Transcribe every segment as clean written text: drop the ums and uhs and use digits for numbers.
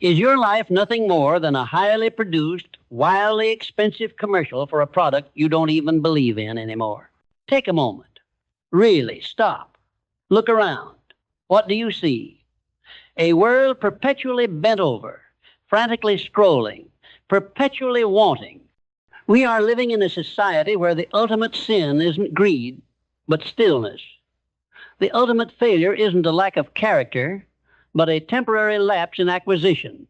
Is your life nothing more than a highly produced, wildly expensive commercial for a product you don't even believe in anymore? Take a moment. Really, stop. Look around. What do you see? A world perpetually bent over, frantically scrolling, perpetually wanting. We are living in a society where the ultimate sin isn't greed, but stillness. The ultimate failure isn't a lack of character, but a temporary lapse in acquisition.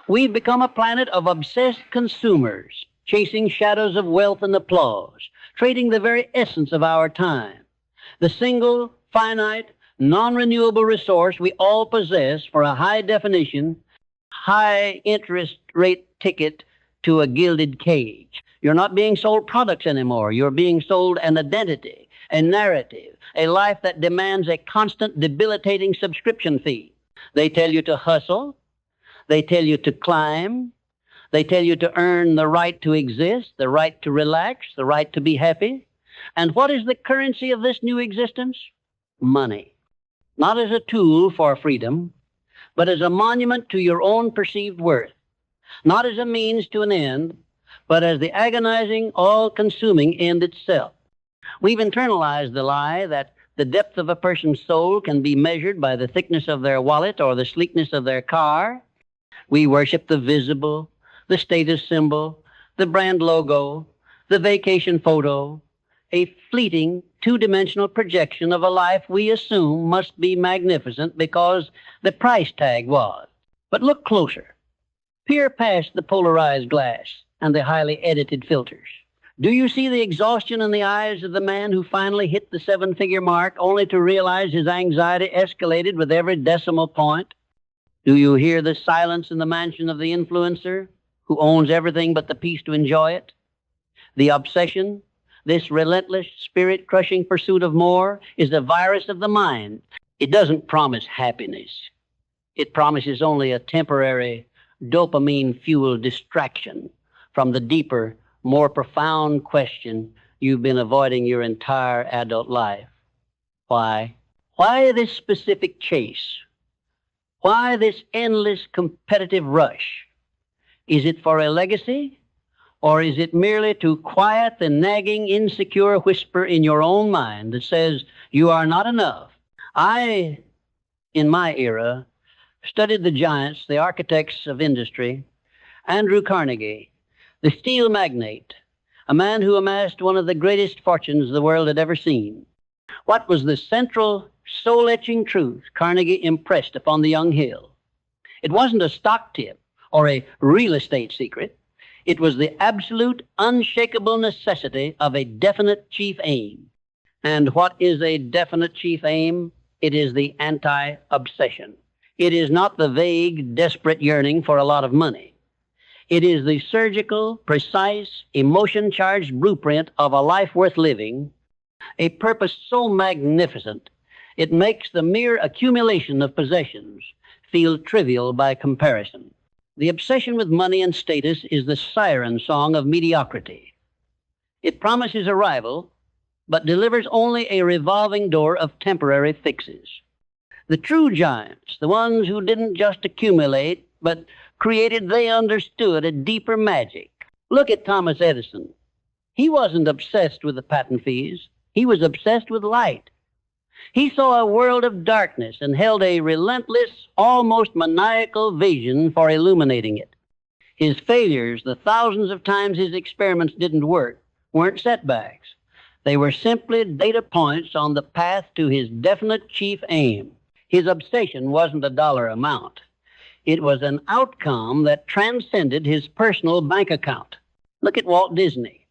We've become a planet of obsessed consumers, chasing shadows of wealth and applause, trading the very essence of our time, the single, finite, non-renewable resource we all possess for a high-definition, high-interest rate ticket to a gilded cage. You're not being sold products anymore. You're being sold an identity, a narrative, a life that demands a constant, debilitating subscription fee. They tell you to hustle. They tell you to climb. They tell you to earn the right to exist, the right to relax, the right to be happy. And what is the currency of this new existence? Money. Not as a tool for freedom, but as a monument to your own perceived worth. Not as a means to an end, but as the agonizing, all-consuming end itself. We've internalized the lie that the depth of a person's soul can be measured by the thickness of their wallet or the sleekness of their car. We worship the visible, the status symbol, the brand logo, the vacation photo, a fleeting, two-dimensional projection of a life we assume must be magnificent because the price tag was. But look closer. Peer past the polarized glass and the highly edited filters. Do you see the exhaustion in the eyes of the man who finally hit the seven-figure mark only to realize his anxiety escalated with every decimal point? Do you hear the silence in the mansion of the influencer who owns everything but the peace to enjoy it? The obsession, this relentless, spirit-crushing pursuit of more, is the virus of the mind. It doesn't promise happiness. It promises only a temporary, dopamine-fueled distraction from the deeper, more profound question you've been avoiding your entire adult life. Why? Why this specific chase? Why this endless competitive rush? Is it for a legacy? Or is it merely to quiet the nagging, insecure whisper in your own mind that says you are not enough? I, in my era, studied the giants, the architects of industry, Andrew Carnegie, the steel magnate, a man who amassed one of the greatest fortunes the world had ever seen. What was the central, soul-etching truth Carnegie impressed upon the young Hill? It wasn't a stock tip or a real estate secret. It was the absolute, unshakable necessity of a definite chief aim. And what is a definite chief aim? It is the anti-obsession. It is not the vague, desperate yearning for a lot of money. It is the surgical, precise, emotion-charged blueprint of a life worth living, a purpose so magnificent it makes the mere accumulation of possessions feel trivial by comparison. The obsession with money and status is the siren song of mediocrity. It promises arrival, but delivers only a revolving door of temporary fixes. The true giants, the ones who didn't just accumulate, but created, they understood a deeper magic. Look at Thomas Edison. He wasn't obsessed with the patent fees. He was obsessed with light. He saw a world of darkness and held a relentless, almost maniacal vision for illuminating it. His failures, the thousands of times his experiments didn't work, weren't setbacks. They were simply data points on the path to his definite chief aim. His obsession wasn't a dollar amount. It was an outcome that transcended his personal bank account. Look at Walt Disney.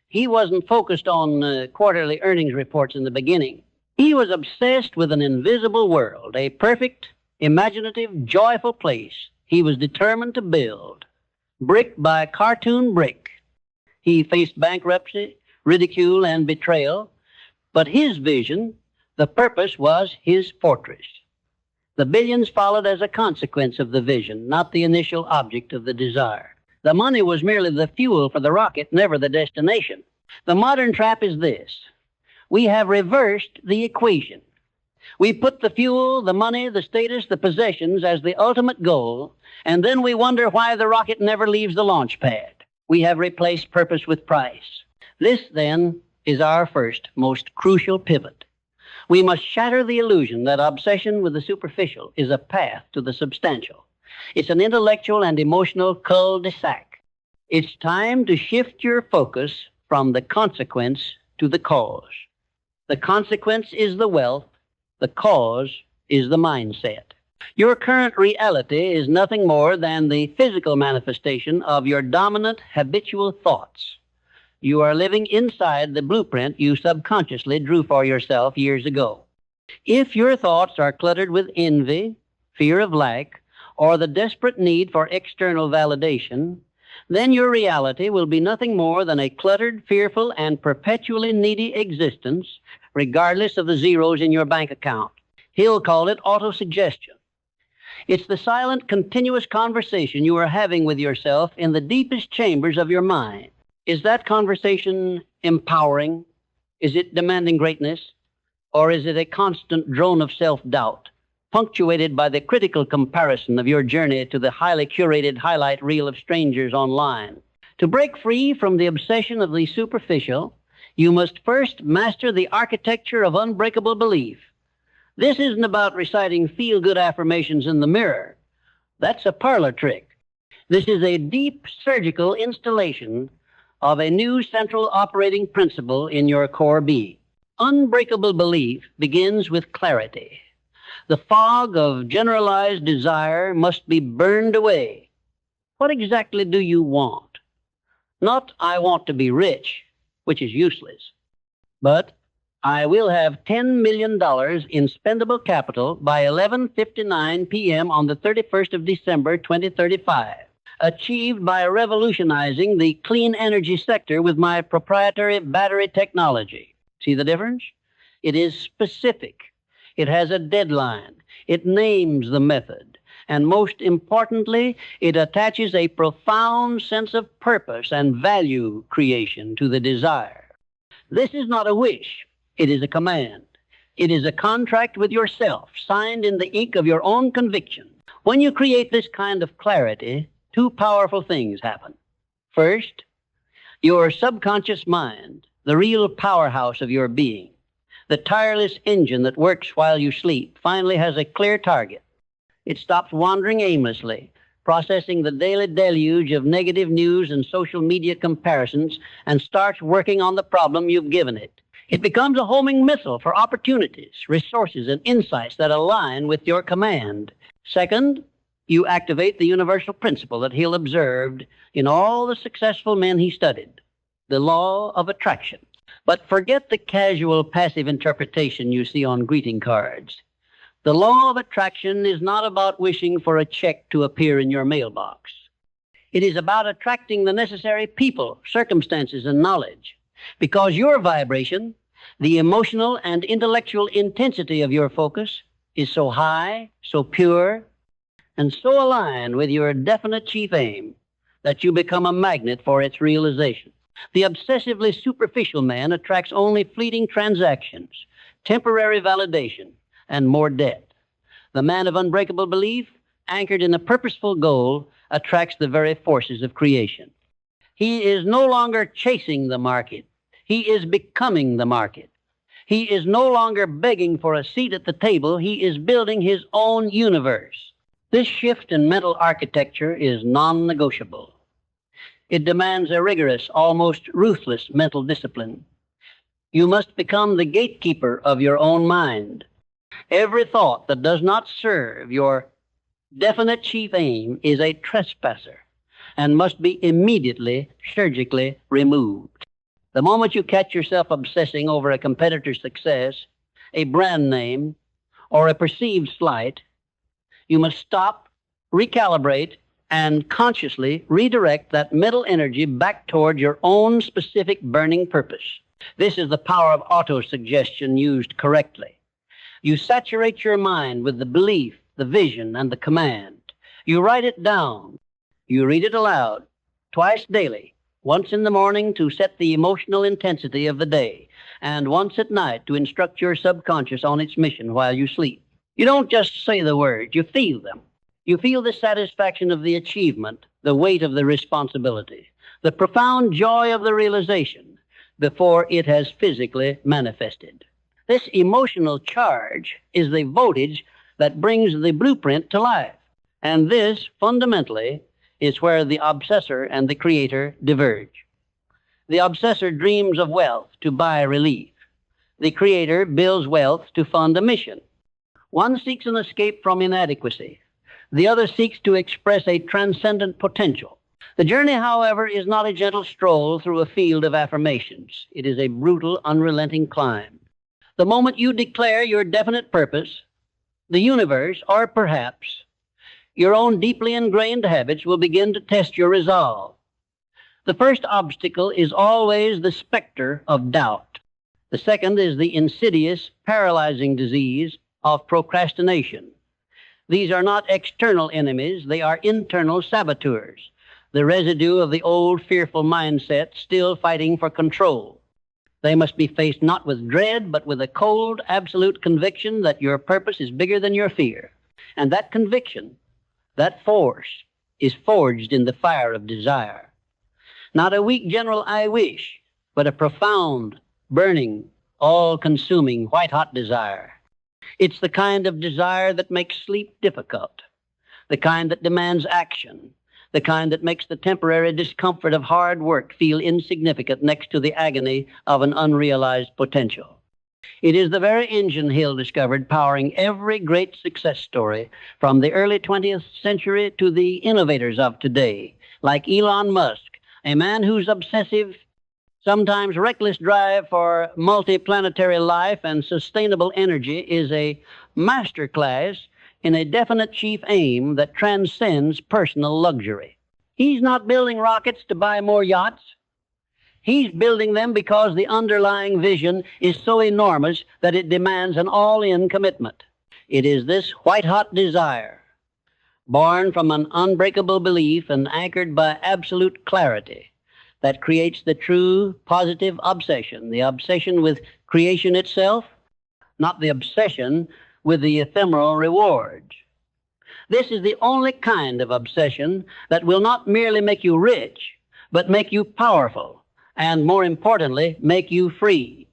He wasn't focused on quarterly earnings reports in the beginning. He was obsessed with an invisible world, a perfect, imaginative, joyful place he was determined to build, brick by cartoon brick. He faced bankruptcy, ridicule, and betrayal, but his vision, the purpose, was his fortress. The billions followed as a consequence of the vision, not the initial object of the desire. The money was merely the fuel for the rocket, never the destination. The modern trap is this. We have reversed the equation. We put the fuel, the money, the status, the possessions as the ultimate goal, and then we wonder why the rocket never leaves the launch pad. We have replaced purpose with price. This, then, is our first, most crucial pivot. We must shatter the illusion that obsession with the superficial is a path to the substantial. It's an intellectual and emotional cul-de-sac. It's time to shift your focus from the consequence to the cause. The consequence is the wealth. The cause is the mindset. Your current reality is nothing more than the physical manifestation of your dominant habitual thoughts. You are living inside the blueprint you subconsciously drew for yourself years ago. If your thoughts are cluttered with envy, fear of lack, or the desperate need for external validation, then your reality will be nothing more than a cluttered, fearful, and perpetually needy existence, regardless of the zeros in your bank account. Hill called it autosuggestion. It's the silent, continuous conversation you are having with yourself in the deepest chambers of your mind. Is that conversation empowering? Is it demanding greatness? Or is it a constant drone of self-doubt, punctuated by the critical comparison of your journey to the highly curated highlight reel of strangers online? To break free from the obsession of the superficial, you must first master the architecture of unbreakable belief. This isn't about reciting feel-good affirmations in the mirror. That's a parlor trick. This is a deep surgical installation of a new central operating principle in your core being. Unbreakable belief begins with clarity. The fog of generalized desire must be burned away. What exactly do you want? Not, I want to be rich, which is useless, but I will have $10 million in spendable capital by 11:59 p.m. on the 31st of December, 2035, achieved by revolutionizing the clean energy sector with my proprietary battery technology. See the difference? It is specific. It has a deadline. It names the method. And most importantly, it attaches a profound sense of purpose and value creation to the desire. This is not a wish. It is a command. It is a contract with yourself, signed in the ink of your own conviction. When you create this kind of clarity, two powerful things happen. First, your subconscious mind, the real powerhouse of your being, the tireless engine that works while you sleep, finally has a clear target. It stops wandering aimlessly, processing the daily deluge of negative news and social media comparisons, and starts working on the problem you've given it. It becomes a homing missile for opportunities, resources, and insights that align with your command. Second, you activate the universal principle that Hill observed in all the successful men he studied, the law of attraction. But forget the casual, passive interpretation you see on greeting cards. The law of attraction is not about wishing for a check to appear in your mailbox. It is about attracting the necessary people, circumstances, and knowledge, because your vibration, the emotional and intellectual intensity of your focus, is so high, so pure, and so aligned with your definite chief aim that you become a magnet for its realization. The obsessively superficial man attracts only fleeting transactions, temporary validation, and more debt. The man of unbreakable belief, anchored in a purposeful goal, attracts the very forces of creation. He is no longer chasing the market. He is becoming the market. He is no longer begging for a seat at the table. He is building his own universe. This shift in mental architecture is non-negotiable. It demands a rigorous, almost ruthless mental discipline. You must become the gatekeeper of your own mind. Every thought that does not serve your definite chief aim is a trespasser and must be immediately, surgically removed. The moment you catch yourself obsessing over a competitor's success, a brand name, or a perceived slight, you must stop, recalibrate, and consciously redirect that mental energy back toward your own specific burning purpose. This is the power of autosuggestion used correctly. You saturate your mind with the belief, the vision, and the command. You write it down. You read it aloud, twice daily, once in the morning to set the emotional intensity of the day, and once at night to instruct your subconscious on its mission while you sleep. You don't just say the words, you feel them. You feel the satisfaction of the achievement, the weight of the responsibility, the profound joy of the realization before it has physically manifested. This emotional charge is the voltage that brings the blueprint to life. And this, fundamentally, is where the obsessor and the creator diverge. The obsessor dreams of wealth to buy relief. The creator builds wealth to fund a mission. One seeks an escape from inadequacy. The other seeks to express a transcendent potential. The journey, however, is not a gentle stroll through a field of affirmations. It is a brutal, unrelenting climb. The moment you declare your definite purpose, the universe, or perhaps your own deeply ingrained habits, will begin to test your resolve. The first obstacle is always the specter of doubt. The second is the insidious, paralyzing disease of procrastination. These are not external enemies, they are internal saboteurs, the residue of the old fearful mindset still fighting for control. They must be faced not with dread, but with a cold, absolute conviction that your purpose is bigger than your fear. And that conviction, that force, is forged in the fire of desire. Not a weak general I wish, but a profound, burning, all-consuming, white-hot desire. It's the kind of desire that makes sleep difficult, the kind that demands action, the kind that makes the temporary discomfort of hard work feel insignificant next to the agony of an unrealized potential. It is the very engine Hill discovered powering every great success story from the early 20th century to the innovators of today, like Elon Musk, a man whose obsessive, sometimes reckless drive for multiplanetary life and sustainable energy is a masterclass in a definite chief aim that transcends personal luxury. He's not building rockets to buy more yachts. He's building them because the underlying vision is so enormous that it demands an all-in commitment. It is this white-hot desire, born from an unbreakable belief and anchored by absolute clarity, that creates the true positive obsession, the obsession with creation itself, not the obsession with the ephemeral rewards. This is the only kind of obsession that will not merely make you rich, but make you powerful, and more importantly, make you free.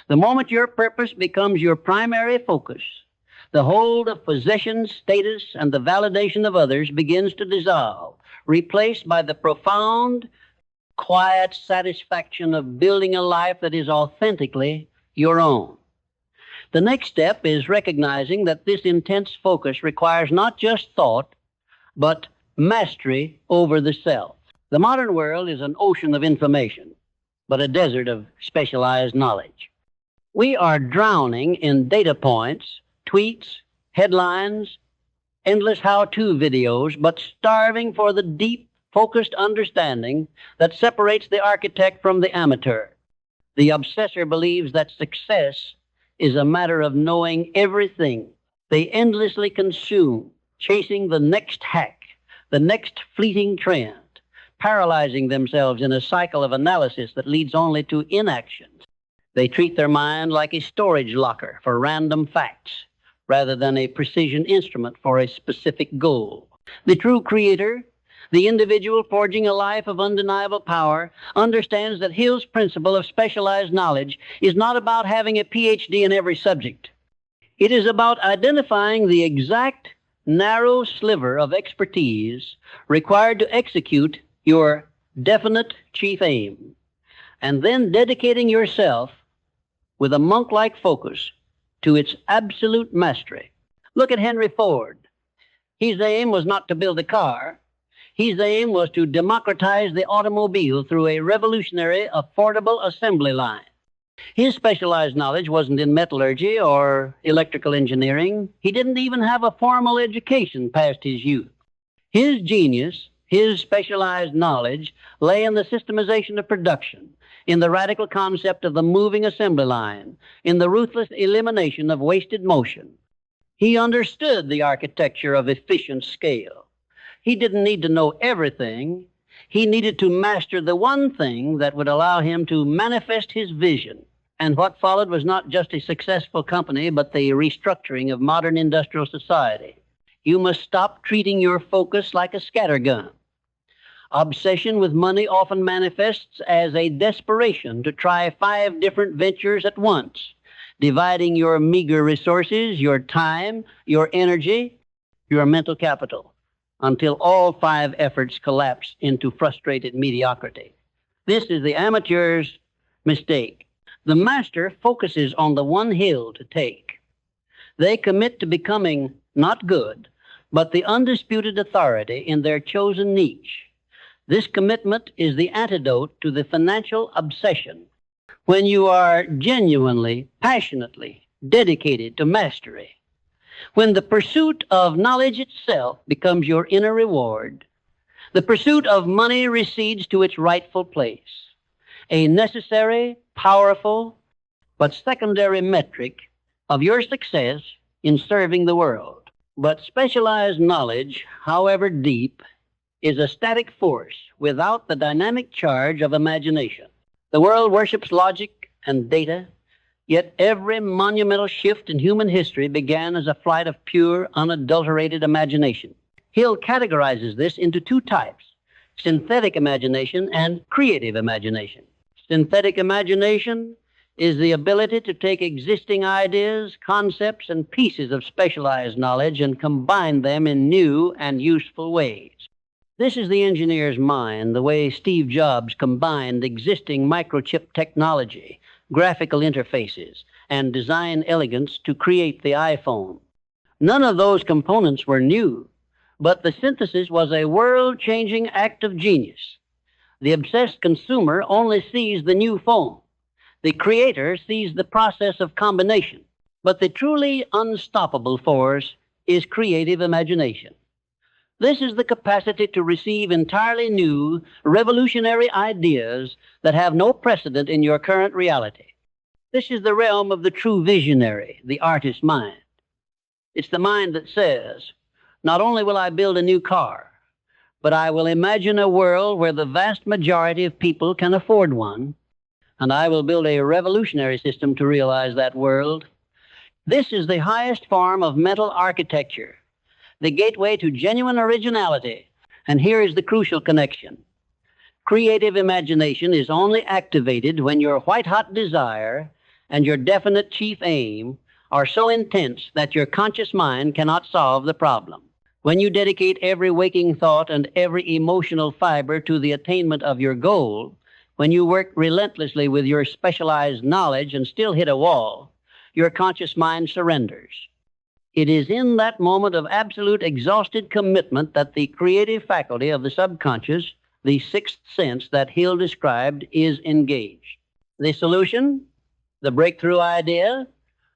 The moment your purpose becomes your primary focus, the hold of possession, status, and the validation of others begins to dissolve, replaced by the profound, quiet satisfaction of building a life that is authentically your own. The next step is recognizing that this intense focus requires not just thought, but mastery over the self. The modern world is an ocean of information, but a desert of specialized knowledge. We are drowning in data points, tweets, headlines, endless how-to videos, but starving for the deep, focused understanding that separates the architect from the amateur. The obsessor believes that success is a matter of knowing everything. They endlessly consume, chasing the next hack, the next fleeting trend, paralyzing themselves in a cycle of analysis that leads only to inaction. They treat their mind like a storage locker for random facts, rather than a precision instrument for a specific goal. The true creator, the individual forging a life of undeniable power, understands that Hill's principle of specialized knowledge is not about having a PhD in every subject. It is about identifying the exact narrow sliver of expertise required to execute your definite chief aim, and then dedicating yourself with a monk-like focus to its absolute mastery. Look at Henry Ford. His aim was not to build a car. His aim was to democratize the automobile through a revolutionary, affordable assembly line. His specialized knowledge wasn't in metallurgy or electrical engineering. He didn't even have a formal education past his youth. His genius, his specialized knowledge, lay in the systemization of production, in the radical concept of the moving assembly line, in the ruthless elimination of wasted motion. He understood the architecture of efficient scale. He didn't need to know everything. He needed to master the one thing that would allow him to manifest his vision, And what followed was not just a successful company, but the restructuring of modern industrial society. You must stop treating your focus like a scattergun. Obsession with money often manifests as a desperation to try 5 different ventures at once, dividing your meager resources, your time, your energy, your mental capital, until all 5 efforts collapse into frustrated mediocrity. This is the amateur's mistake. The master focuses on the one hill to take. They commit to becoming not good, but the undisputed authority in their chosen niche. This commitment is the antidote to the financial obsession. When you are genuinely, passionately dedicated to mastery, when the pursuit of knowledge itself becomes your inner reward, the pursuit of money recedes to its rightful place, a necessary, powerful, but secondary metric of your success in serving the world. But specialized knowledge, however deep, is a static force without the dynamic charge of imagination. The world worships logic and data, yet every monumental shift in human history began as a flight of pure, unadulterated imagination. Hill categorizes this into 2 types: synthetic imagination and creative imagination. Synthetic imagination is the ability to take existing ideas, concepts, and pieces of specialized knowledge and combine them in new and useful ways. This is the engineer's mind, the way Steve Jobs combined existing microchip technology, graphical interfaces, and design elegance to create the iPhone. None of those components were new, but the synthesis was a world-changing act of genius. The obsessed consumer only sees the new phone. The creator sees the process of combination. But the truly unstoppable force is creative imagination. This is the capacity to receive entirely new, revolutionary ideas that have no precedent in your current reality. This is the realm of the true visionary, the artist's mind. It's the mind that says, not only will I build a new car, but I will imagine a world where the vast majority of people can afford one, and I will build a revolutionary system to realize that world. This is the highest form of mental architecture, the gateway to genuine originality. And here is the crucial connection. Creative imagination is only activated when your white-hot desire and your definite chief aim are so intense that your conscious mind cannot solve the problem. When you dedicate every waking thought and every emotional fiber to the attainment of your goal, when you work relentlessly with your specialized knowledge and still hit a wall, your conscious mind surrenders. It is in that moment of absolute exhausted commitment that the creative faculty of the subconscious, the 6th sense that Hill described, is engaged. The solution, the breakthrough idea,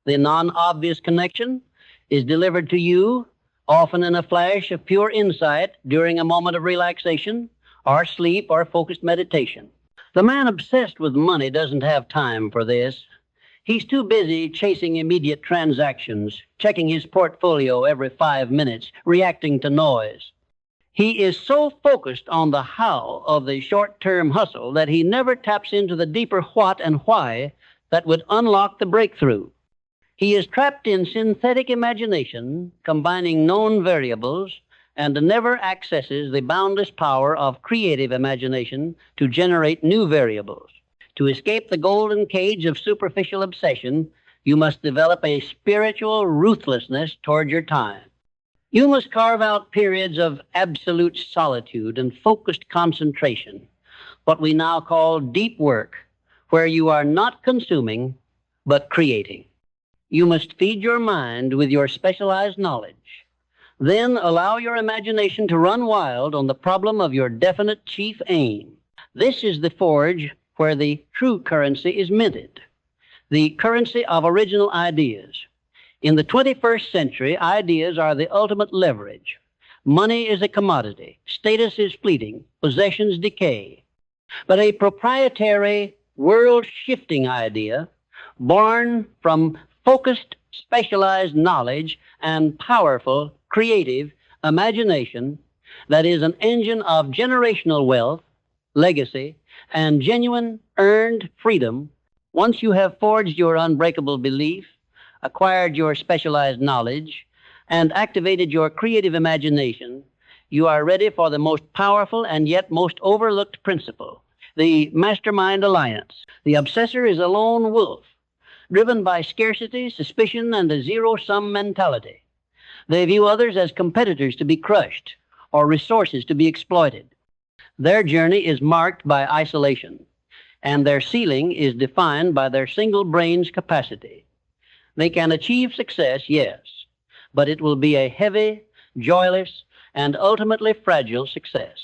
the non-obvious connection, is delivered to you, often in a flash of pure insight during a moment of relaxation, or sleep, or focused meditation. The man obsessed with money doesn't have time for this. He's too busy chasing immediate transactions, checking his portfolio every 5 minutes, reacting to noise. He is so focused on the how of the short-term hustle that he never taps into the deeper what and why that would unlock the breakthrough. He is trapped in synthetic imagination, combining known variables, and never accesses the boundless power of creative imagination to generate new variables. To escape the golden cage of superficial obsession, you must develop a spiritual ruthlessness toward your time. You must carve out periods of absolute solitude and focused concentration, what we now call deep work, where you are not consuming, but creating. You must feed your mind with your specialized knowledge. Then allow your imagination to run wild on the problem of your definite chief aim. This is the forge where the true currency is minted, the currency of original ideas. In the 21st century, ideas are the ultimate leverage. Money is a commodity. Status is fleeting. Possessions decay. But a proprietary, world-shifting idea, born from focused, specialized knowledge and powerful, creative imagination, that is an engine of generational wealth, legacy, and genuine earned freedom, Once you have forged your unbreakable belief, acquired your specialized knowledge, and activated your creative imagination, you are ready for the most powerful and yet most overlooked principle, the mastermind alliance. The obsessor is a lone wolf, driven by scarcity, suspicion, and a zero-sum mentality. They view others as competitors to be crushed or resources to be exploited. Their journey is marked by isolation, and their ceiling is defined by their single brain's capacity. They can achieve success, yes, but it will be a heavy, joyless, and ultimately fragile success.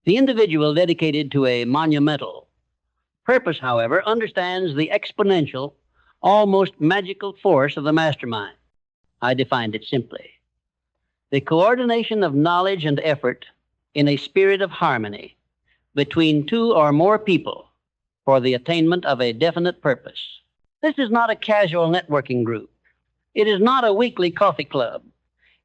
The individual dedicated to a monumental purpose, however, understands the exponential, almost magical force of the mastermind. I defined it simply: the coordination of knowledge and effort in a spirit of harmony between two or more people for the attainment of a definite purpose. This is not a casual networking group. It is not a weekly coffee club.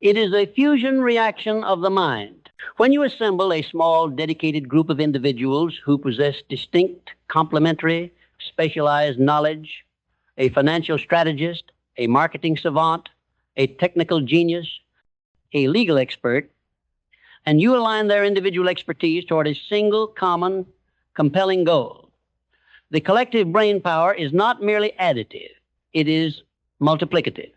It is a fusion reaction of the mind. When you assemble a small, dedicated group of individuals who possess distinct, complementary, specialized knowledge, a financial strategist, a marketing savant, a technical genius, a legal expert, and you align their individual expertise toward a single, common, compelling goal, the collective brain power is not merely additive, it is multiplicative.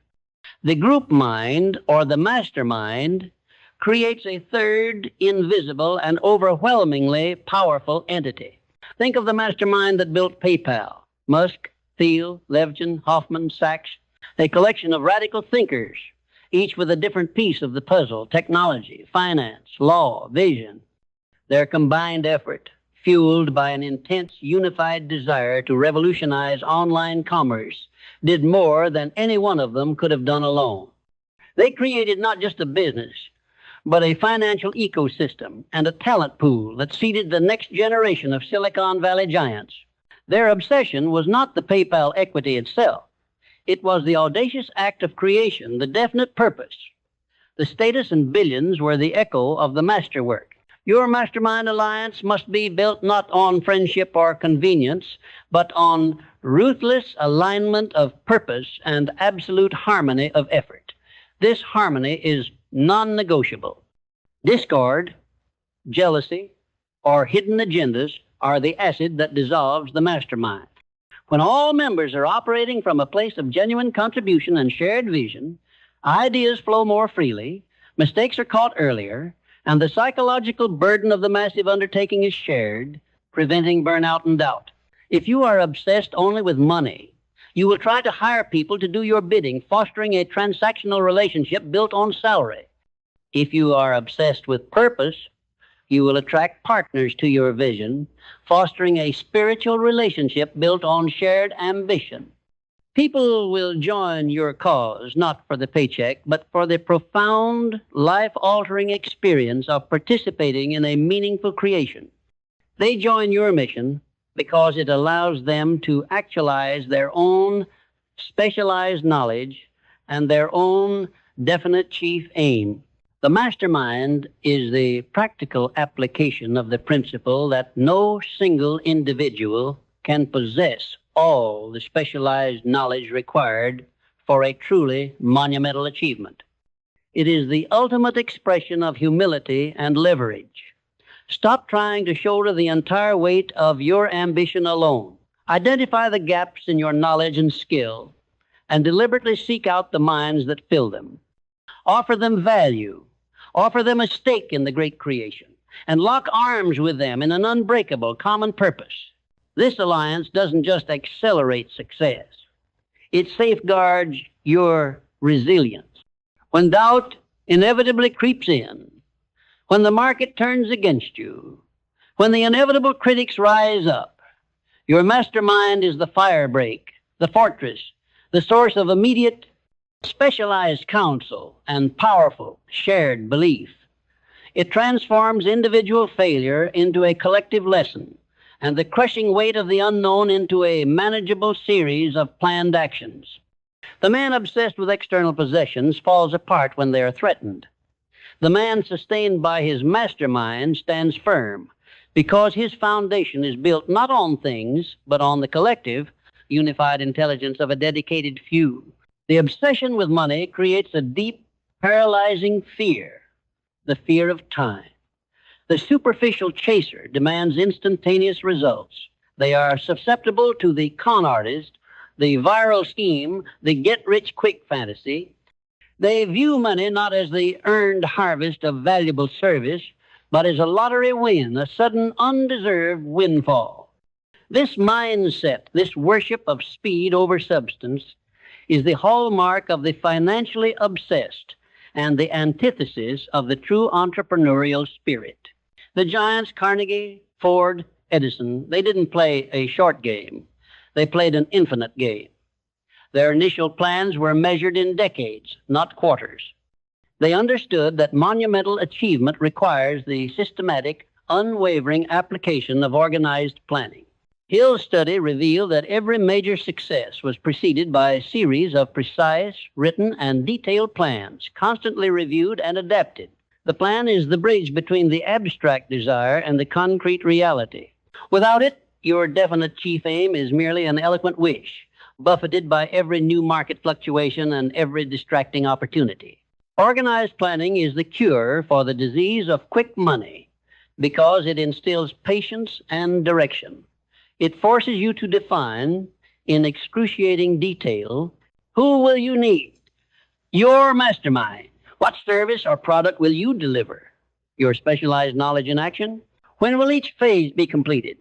The group mind, or the mastermind, creates a third, invisible, and overwhelmingly powerful entity. Think of the mastermind that built PayPal: Musk, Thiel, Levchin, Hoffman, Sachs, a collection of radical thinkers, each with a different piece of the puzzle: technology, finance, law, vision. Their combined effort, fueled by an intense, unified desire to revolutionize online commerce, did more than any one of them could have done alone. They created not just a business, but a financial ecosystem and a talent pool that seeded the next generation of Silicon Valley giants. Their obsession was not the PayPal equity itself. It was the audacious act of creation, the definite purpose. The status and billions were the echo of the masterwork. Your mastermind alliance must be built not on friendship or convenience, but on ruthless alignment of purpose and absolute harmony of effort. This harmony is non-negotiable. Discord, jealousy, or hidden agendas are the acid that dissolves the mastermind. When all members are operating from a place of genuine contribution and shared vision, ideas flow more freely, mistakes are caught earlier, and the psychological burden of the massive undertaking is shared, preventing burnout and doubt. If you are obsessed only with money, you will try to hire people to do your bidding, fostering a transactional relationship built on salary. If you are obsessed with purpose, you will attract partners to your vision, fostering a spiritual relationship built on shared ambition. People will join your cause not for the paycheck, but for the profound, life-altering experience of participating in a meaningful creation. They join your mission because it allows them to actualize their own specialized knowledge and their own definite chief aim. The mastermind is the practical application of the principle that no single individual can possess all the specialized knowledge required for a truly monumental achievement. It is the ultimate expression of humility and leverage. Stop trying to shoulder the entire weight of your ambition alone. Identify the gaps in your knowledge and skill, and deliberately seek out the minds that fill them. Offer them value. Offer them a stake in the great creation, and lock arms with them in an unbreakable common purpose. This alliance doesn't just accelerate success. It safeguards your resilience. When doubt inevitably creeps in, when the market turns against you, when the inevitable critics rise up, your mastermind is the firebreak, the fortress, the source of immediate, specialized counsel and powerful shared belief. It transforms individual failure into a collective lesson, and the crushing weight of the unknown into a manageable series of planned actions. The man obsessed with external possessions falls apart when they are threatened. The man sustained by his mastermind stands firm because his foundation is built not on things, but on the collective, unified intelligence of a dedicated few. The obsession with money creates a deep, paralyzing fear, the fear of time. The superficial chaser demands instantaneous results. They are susceptible to the con artist, the viral scheme, the get-rich-quick fantasy. They view money not as the earned harvest of valuable service, but as a lottery win, a sudden, undeserved windfall. This mindset, this worship of speed over substance, is the hallmark of the financially obsessed and the antithesis of the true entrepreneurial spirit. The giants Carnegie, Ford, Edison, they didn't play a short game. They played an infinite game. Their initial plans were measured in decades, not quarters. They understood that monumental achievement requires the systematic, unwavering application of organized planning. Hill's study revealed that every major success was preceded by a series of precise, written, and detailed plans, constantly reviewed and adapted. The plan is the bridge between the abstract desire and the concrete reality. Without it, your definite chief aim is merely an eloquent wish, buffeted by every new market fluctuation and every distracting opportunity. Organized planning is the cure for the disease of quick money because it instills patience and direction. It forces you to define, in excruciating detail, who will you need? Your mastermind. What service or product will you deliver? Your specialized knowledge in action? When will each phase be completed?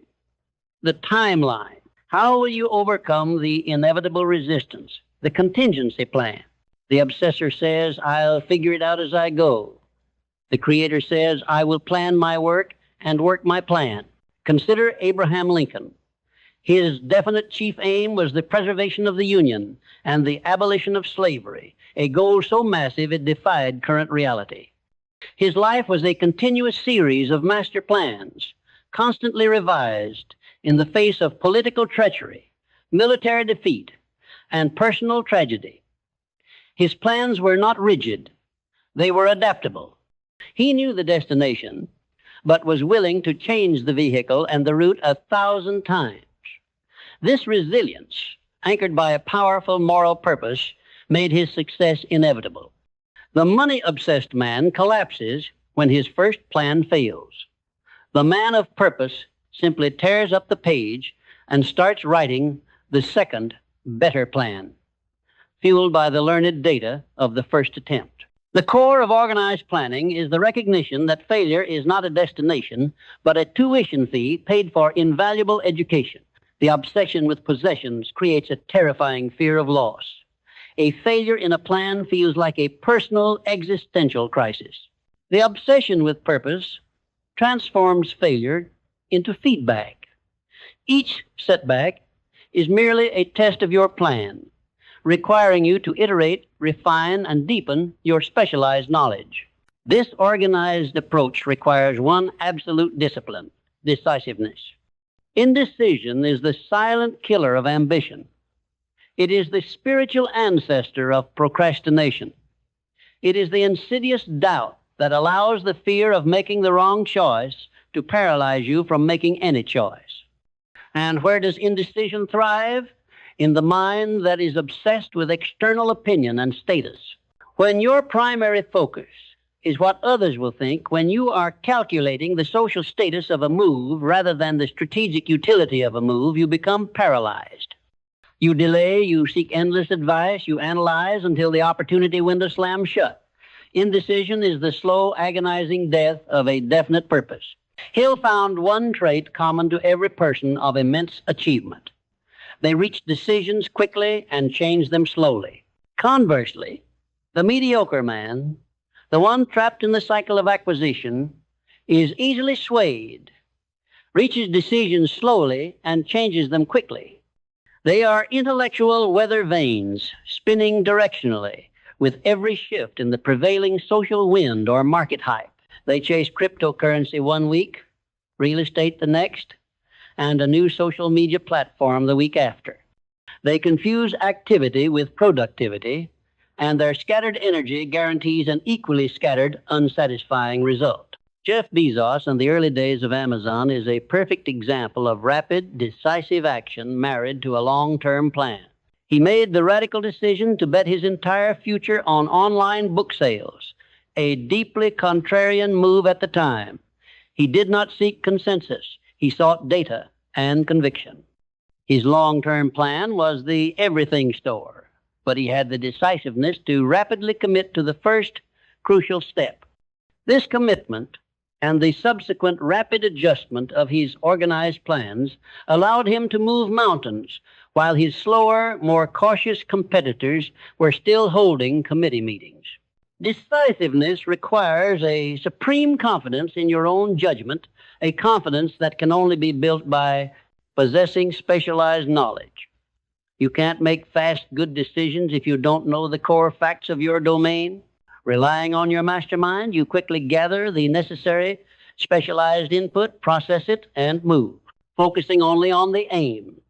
The timeline. How will you overcome the inevitable resistance? The contingency plan. The obsessor says, I'll figure it out as I go. The creator says, I will plan my work and work my plan. Consider Abraham Lincoln. His definite chief aim was the preservation of the Union and the abolition of slavery, a goal so massive it defied current reality. His life was a continuous series of master plans, constantly revised in the face of political treachery, military defeat, and personal tragedy. His plans were not rigid. They were adaptable. He knew the destination, but was willing to change the vehicle and the route 1,000 times. This resilience, anchored by a powerful moral purpose, made his success inevitable. The money-obsessed man collapses when his first plan fails. The man of purpose simply tears up the page and starts writing the second, better plan, fueled by the learned data of the first attempt. The core of organized planning is the recognition that failure is not a destination, but a tuition fee paid for invaluable education. The obsession with possessions creates a terrifying fear of loss. A failure in a plan feels like a personal existential crisis. The obsession with purpose transforms failure into feedback. Each setback is merely a test of your plan, requiring you to iterate, refine, and deepen your specialized knowledge. This organized approach requires one absolute discipline: decisiveness. Indecision is the silent killer of ambition. It is the spiritual ancestor of procrastination. It is the insidious doubt that allows the fear of making the wrong choice to paralyze you from making any choice. And where does indecision thrive? In the mind that is obsessed with external opinion and status. When your primary focus is what others will think, when you are calculating the social status of a move rather than the strategic utility of a move, you become paralyzed. You delay, you seek endless advice, you analyze until the opportunity window slams shut. Indecision is the slow, agonizing death of a definite purpose. Hill found one trait common to every person of immense achievement. They reach decisions quickly and change them slowly. Conversely, the mediocre man, the one trapped in the cycle of acquisition, is easily swayed, reaches decisions slowly, and changes them quickly. They are intellectual weather vanes, spinning directionally with every shift in the prevailing social wind or market hype. They chase cryptocurrency one week, real estate the next, and a new social media platform the week after. They confuse activity with productivity, and their scattered energy guarantees an equally scattered, unsatisfying result. Jeff Bezos in the early days of Amazon is a perfect example of rapid, decisive action married to a long-term plan. He made the radical decision to bet his entire future on online book sales, a deeply contrarian move at the time. He did not seek consensus. He sought data and conviction. His long-term plan was the everything store, but he had the decisiveness to rapidly commit to the first crucial step. This commitment and the subsequent rapid adjustment of his organized plans allowed him to move mountains while his slower, more cautious competitors were still holding committee meetings. Decisiveness requires a supreme confidence in your own judgment, a confidence that can only be built by possessing specialized knowledge. You can't make fast, good decisions if you don't know the core facts of your domain. Relying on your mastermind, you quickly gather the necessary specialized input, process it, and move, focusing only on the aim.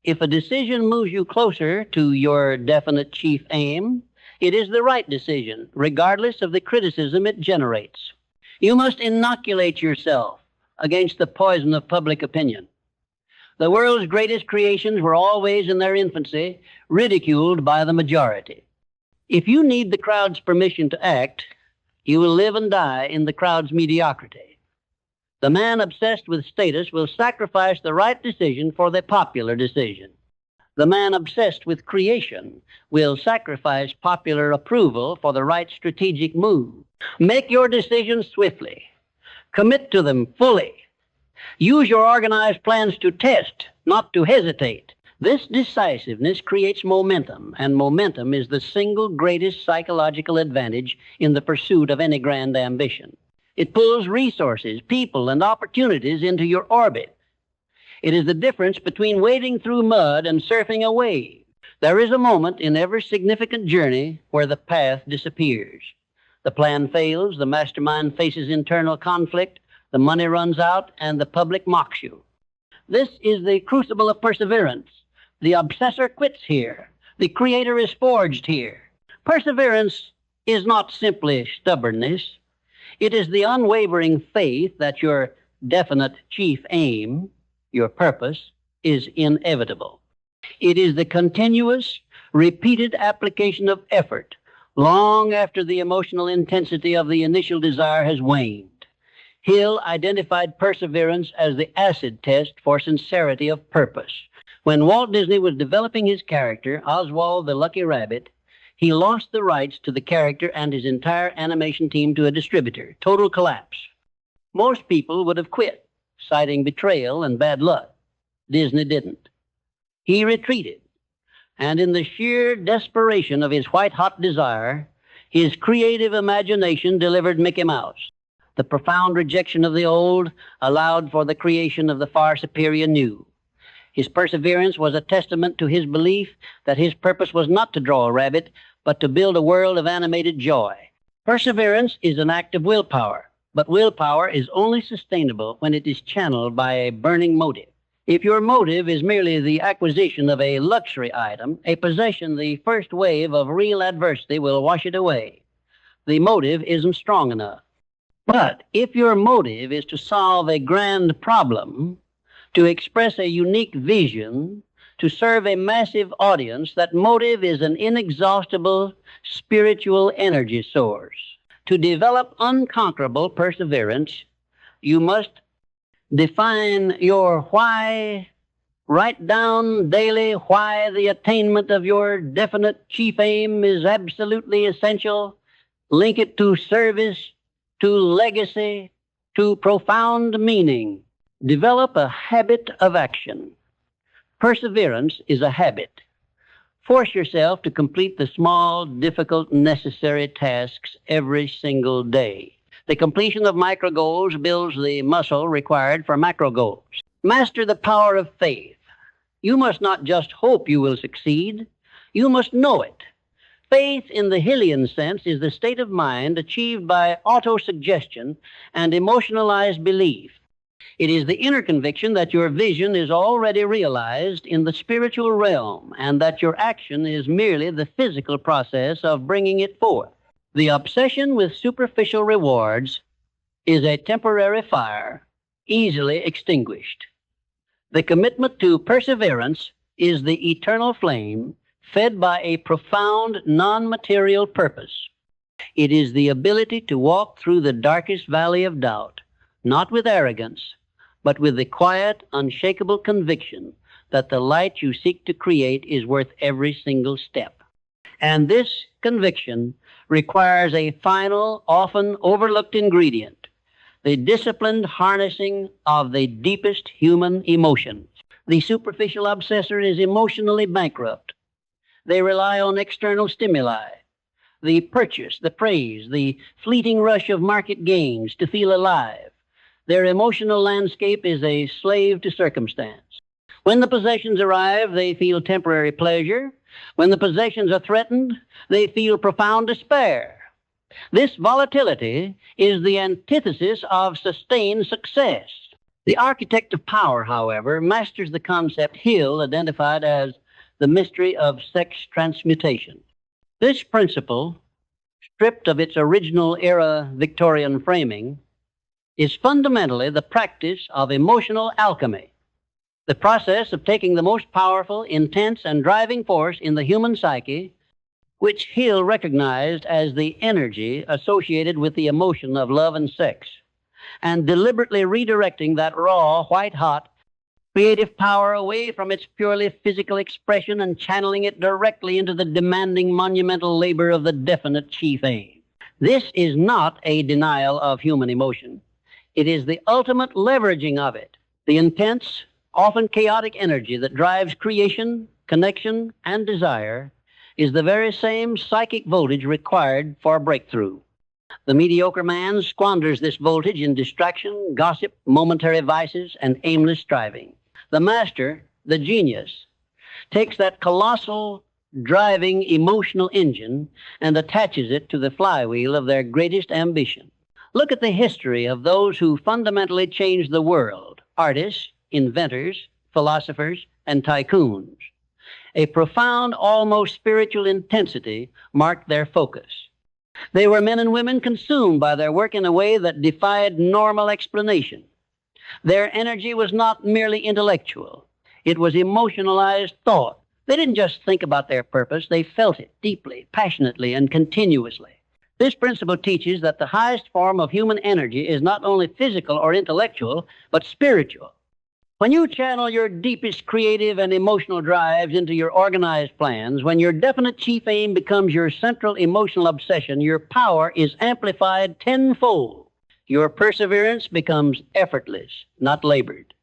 If a decision moves you closer to your definite chief aim, it is the right decision, regardless of the criticism it generates. You must inoculate yourself against the poison of public opinion. The world's greatest creations were always in their infancy ridiculed by the majority. If you need the crowd's permission to act, you will live and die in the crowd's mediocrity. The man obsessed with status will sacrifice the right decision for the popular decision. The man obsessed with creation will sacrifice popular approval for the right strategic move. Make your decisions swiftly. Commit to them fully. Use your organized plans to test, not to hesitate. This decisiveness creates momentum, and momentum is the single greatest psychological advantage in the pursuit of any grand ambition. It pulls resources, people, and opportunities into your orbit. It is the difference between wading through mud and surfing a wave. There is a moment in every significant journey where the path disappears. The plan fails, the mastermind faces internal conflict, the money runs out, and the public mocks you. This is the crucible of perseverance. The obsessor quits here. The creator is forged here. Perseverance is not simply stubbornness. It is the unwavering faith that your definite chief aim, your purpose, is inevitable. It is the continuous, repeated application of effort long after the emotional intensity of the initial desire has waned. Hill identified perseverance as the acid test for sincerity of purpose. When Walt Disney was developing his character, Oswald the Lucky Rabbit, he lost the rights to the character and his entire animation team to a distributor. Total collapse. Most people would have quit, citing betrayal and bad luck. Disney didn't. He retreated, and in the sheer desperation of his white-hot desire, his creative imagination delivered Mickey Mouse. The profound rejection of the old allowed for the creation of the far superior new. His perseverance was a testament to his belief that his purpose was not to draw a rabbit, but to build a world of animated joy. Perseverance is an act of willpower, but willpower is only sustainable when it is channeled by a burning motive. If your motive is merely the acquisition of a luxury item, a possession the first wave of real adversity will wash it away. The motive isn't strong enough. But if your motive is to solve a grand problem, to express a unique vision, to serve a massive audience, that motive is an inexhaustible spiritual energy source. To develop unconquerable perseverance, you must define your why, write down daily why the attainment of your definite chief aim is absolutely essential, link it to service, to legacy, to profound meaning. Develop a habit of action. Perseverance is a habit. Force yourself to complete the small, difficult, necessary tasks every single day. The completion of micro goals builds the muscle required for macro goals. Master the power of faith. You must not just hope you will succeed, you must know it. Faith in the Hillian sense is the state of mind achieved by autosuggestion and emotionalized belief. It is the inner conviction that your vision is already realized in the spiritual realm and that your action is merely the physical process of bringing it forth. The obsession with superficial rewards is a temporary fire, easily extinguished. The commitment to perseverance is the eternal flame fed by a profound non-material purpose. It is the ability to walk through the darkest valley of doubt, not with arrogance, but with the quiet, unshakable conviction that the light you seek to create is worth every single step. And this conviction requires a final, often overlooked ingredient, the disciplined harnessing of the deepest human emotions. The superficial obsessor is emotionally bankrupt. They rely on external stimuli, the purchase, the praise, the fleeting rush of market gains to feel alive. Their emotional landscape is a slave to circumstance. When the possessions arrive, they feel temporary pleasure. When the possessions are threatened, they feel profound despair. This volatility is the antithesis of sustained success. The architect of power, however, masters the concept Hill identified as the mystery of sex transmutation. This principle, stripped of its original era Victorian framing, is fundamentally the practice of emotional alchemy, the process of taking the most powerful, intense, and driving force in the human psyche, which Hill recognized as the energy associated with the emotion of love and sex, and deliberately redirecting that raw, white-hot, creative power away from its purely physical expression and channeling it directly into the demanding, monumental labor of the definite chief aim. This is not a denial of human emotion. It is the ultimate leveraging of it, the intense, often chaotic energy that drives creation, connection, and desire is the very same psychic voltage required for breakthrough. The mediocre man squanders this voltage in distraction, gossip, momentary vices, and aimless striving. The master, the genius, takes that colossal, driving emotional engine and attaches it to the flywheel of their greatest ambition. Look at the history of those who fundamentally changed the world: artists, inventors, philosophers, and tycoons. A profound, almost spiritual intensity marked their focus. They were men and women consumed by their work in a way that defied normal explanation. Their energy was not merely intellectual. It was emotionalized thought. They didn't just think about their purpose, they felt it deeply, passionately, and continuously. This principle teaches that the highest form of human energy is not only physical or intellectual, but spiritual. When you channel your deepest creative and emotional drives into your organized plans, when your definite chief aim becomes your central emotional obsession, your power is amplified tenfold. Your perseverance becomes effortless, not labored,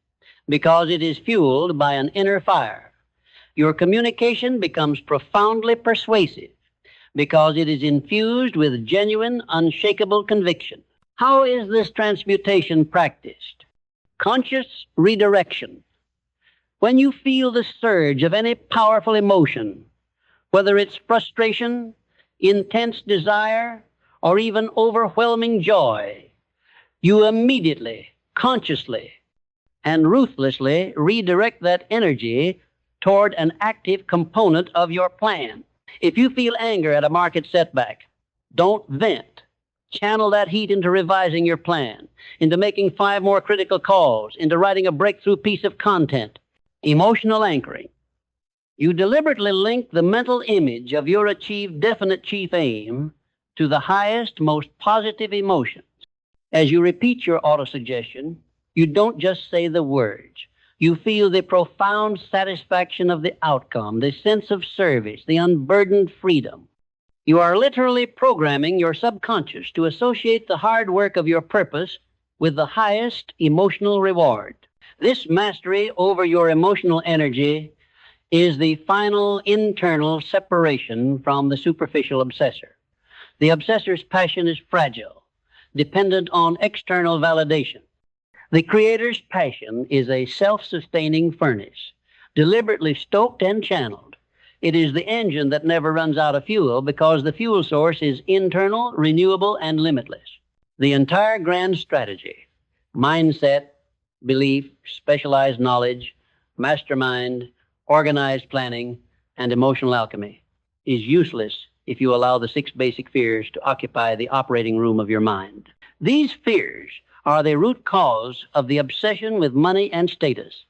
because it is fueled by an inner fire. Your communication becomes profoundly persuasive, because it is infused with genuine, unshakable conviction. How is this transmutation practiced? Conscious redirection. When you feel the surge of any powerful emotion, whether it's frustration, intense desire, or even overwhelming joy, you immediately, consciously, and ruthlessly redirect that energy toward an active component of your plan. If you feel anger at a market setback, don't vent. Channel that heat into revising your plan, into making 5 more critical calls, into writing a breakthrough piece of content. Emotional anchoring. You deliberately link the mental image of your achieved definite chief aim to the highest, most positive emotions. As you repeat your autosuggestion, you don't just say the words. You feel the profound satisfaction of the outcome, the sense of service, the unburdened freedom. You are literally programming your subconscious to associate the hard work of your purpose with the highest emotional reward. This mastery over your emotional energy is the final internal separation from the superficial obsessor. The obsessor's passion is fragile, dependent on external validation. The creator's passion is a self-sustaining furnace, deliberately stoked and channeled. It is the engine that never runs out of fuel because the fuel source is internal, renewable, and limitless. The entire grand strategy, mindset, belief, specialized knowledge, mastermind, organized planning, and emotional alchemy, is useless if you allow the 6 basic fears to occupy the operating room of your mind. These fears are the root cause of the obsession with money and status.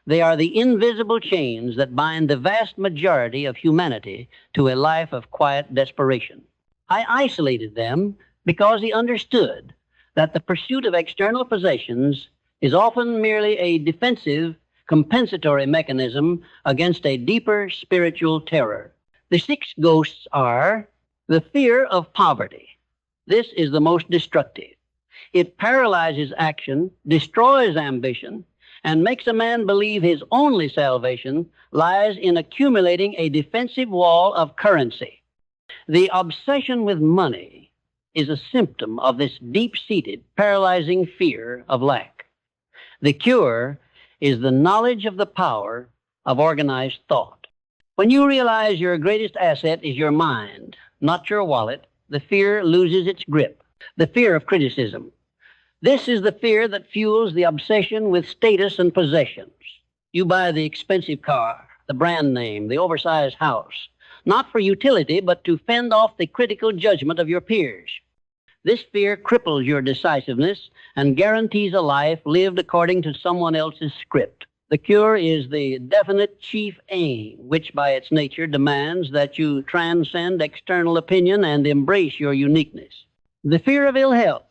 They are the invisible chains that bind the vast majority of humanity to a life of quiet desperation. I isolated them because he understood that the pursuit of external possessions is often merely a defensive, compensatory mechanism against a deeper spiritual terror. The 6 ghosts are the fear of poverty. This is the most destructive. It paralyzes action, destroys ambition, and makes a man believe his only salvation lies in accumulating a defensive wall of currency. The obsession with money is a symptom of this deep-seated, paralyzing fear of lack. The cure is the knowledge of the power of organized thought. When you realize your greatest asset is your mind, not your wallet, the fear loses its grip. The fear of criticism. This is the fear that fuels the obsession with status and possessions. You buy the expensive car, the brand name, the oversized house, not for utility, but to fend off the critical judgment of your peers. This fear cripples your decisiveness and guarantees a life lived according to someone else's script. The cure is the definite chief aim, which by its nature demands that you transcend external opinion and embrace your uniqueness. The fear of ill health,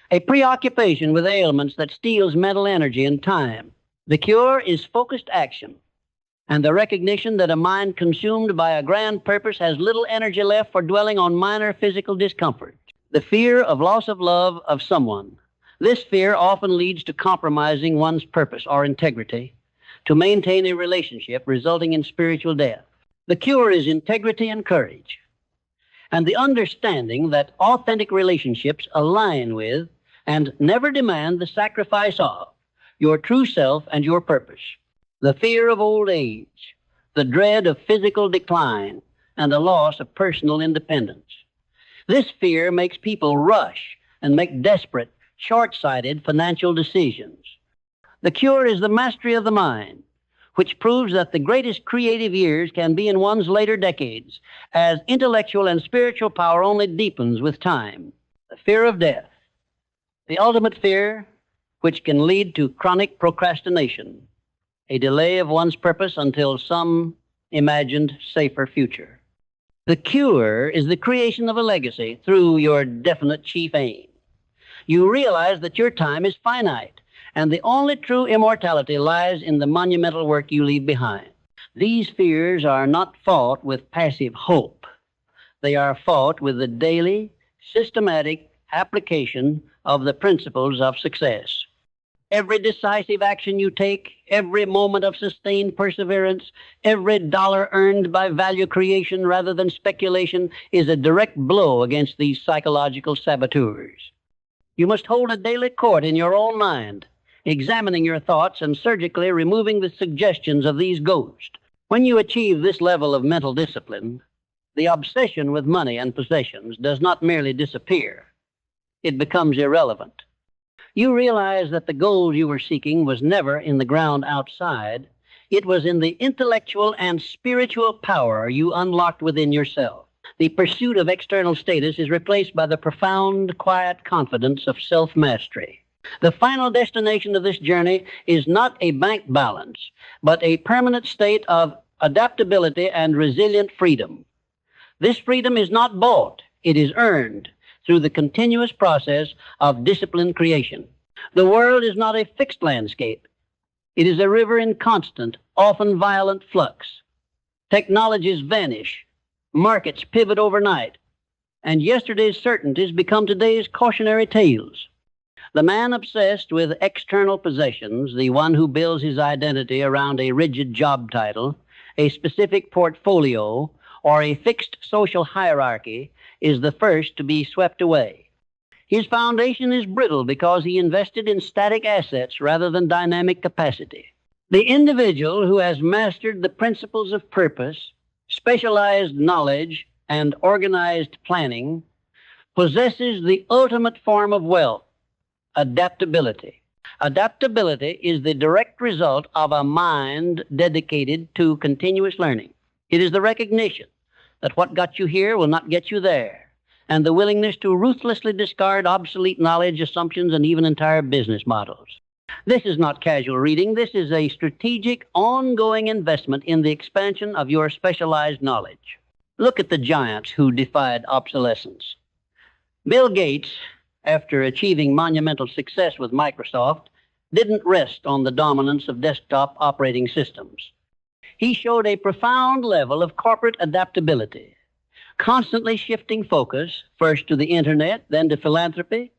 a preoccupation with ailments that steals mental energy and time. The cure is focused action and the recognition that a mind consumed by a grand purpose has little energy left for dwelling on minor physical discomfort. The fear of loss of love of someone. This fear often leads to compromising one's purpose or integrity to maintain a relationship, resulting in spiritual death. The cure is integrity and courage, and the understanding that authentic relationships align with and never demand the sacrifice of your true self and your purpose. The fear of old age, the dread of physical decline, and the loss of personal independence. This fear makes people rush and make desperate, short-sighted financial decisions. The cure is the mastery of the mind, which proves that the greatest creative years can be in one's later decades, as intellectual and spiritual power only deepens with time. The fear of death, the ultimate fear which can lead to chronic procrastination, a delay of one's purpose until some imagined safer future. The cure is the creation of a legacy through your definite chief aim. You realize that your time is finite, and the only true immortality lies in the monumental work you leave behind. These fears are not fought with passive hope. They are fought with the daily, systematic application of the principles of success. Every decisive action you take, every moment of sustained perseverance, every dollar earned by value creation rather than speculation is a direct blow against these psychological saboteurs. You must hold a daily court in your own mind, examining your thoughts and surgically removing the suggestions of these ghosts. When you achieve this level of mental discipline, the obsession with money and possessions does not merely disappear. It becomes irrelevant. You realize that the goal you were seeking was never in the ground outside. It was in the intellectual and spiritual power you unlocked within yourself. The pursuit of external status is replaced by the profound, quiet confidence of self-mastery. The final destination of this journey is not a bank balance, but a permanent state of adaptability and resilient freedom. This freedom is not bought, it is earned through the continuous process of disciplined creation. The world is not a fixed landscape. It is a river in constant, often violent flux. Technologies vanish, markets pivot overnight, and yesterday's certainties become today's cautionary tales. The man obsessed with external possessions, the one who builds his identity around a rigid job title, a specific portfolio, or a fixed social hierarchy, is the first to be swept away. His foundation is brittle because he invested in static assets rather than dynamic capacity. The individual who has mastered the principles of purpose, specialized knowledge, and organized planning possesses the ultimate form of wealth, adaptability. Adaptability is the direct result of a mind dedicated to continuous learning. It is the recognition that what got you here will not get you there, and the willingness to ruthlessly discard obsolete knowledge, assumptions, and even entire business models. This is not casual reading. This is a strategic, ongoing investment in the expansion of your specialized knowledge. Look at the giants who defied obsolescence. Bill Gates, after achieving monumental success with Microsoft, didn't rest on the dominance of desktop operating systems. He showed a profound level of corporate adaptability, constantly shifting focus first to the internet, then to philanthropy,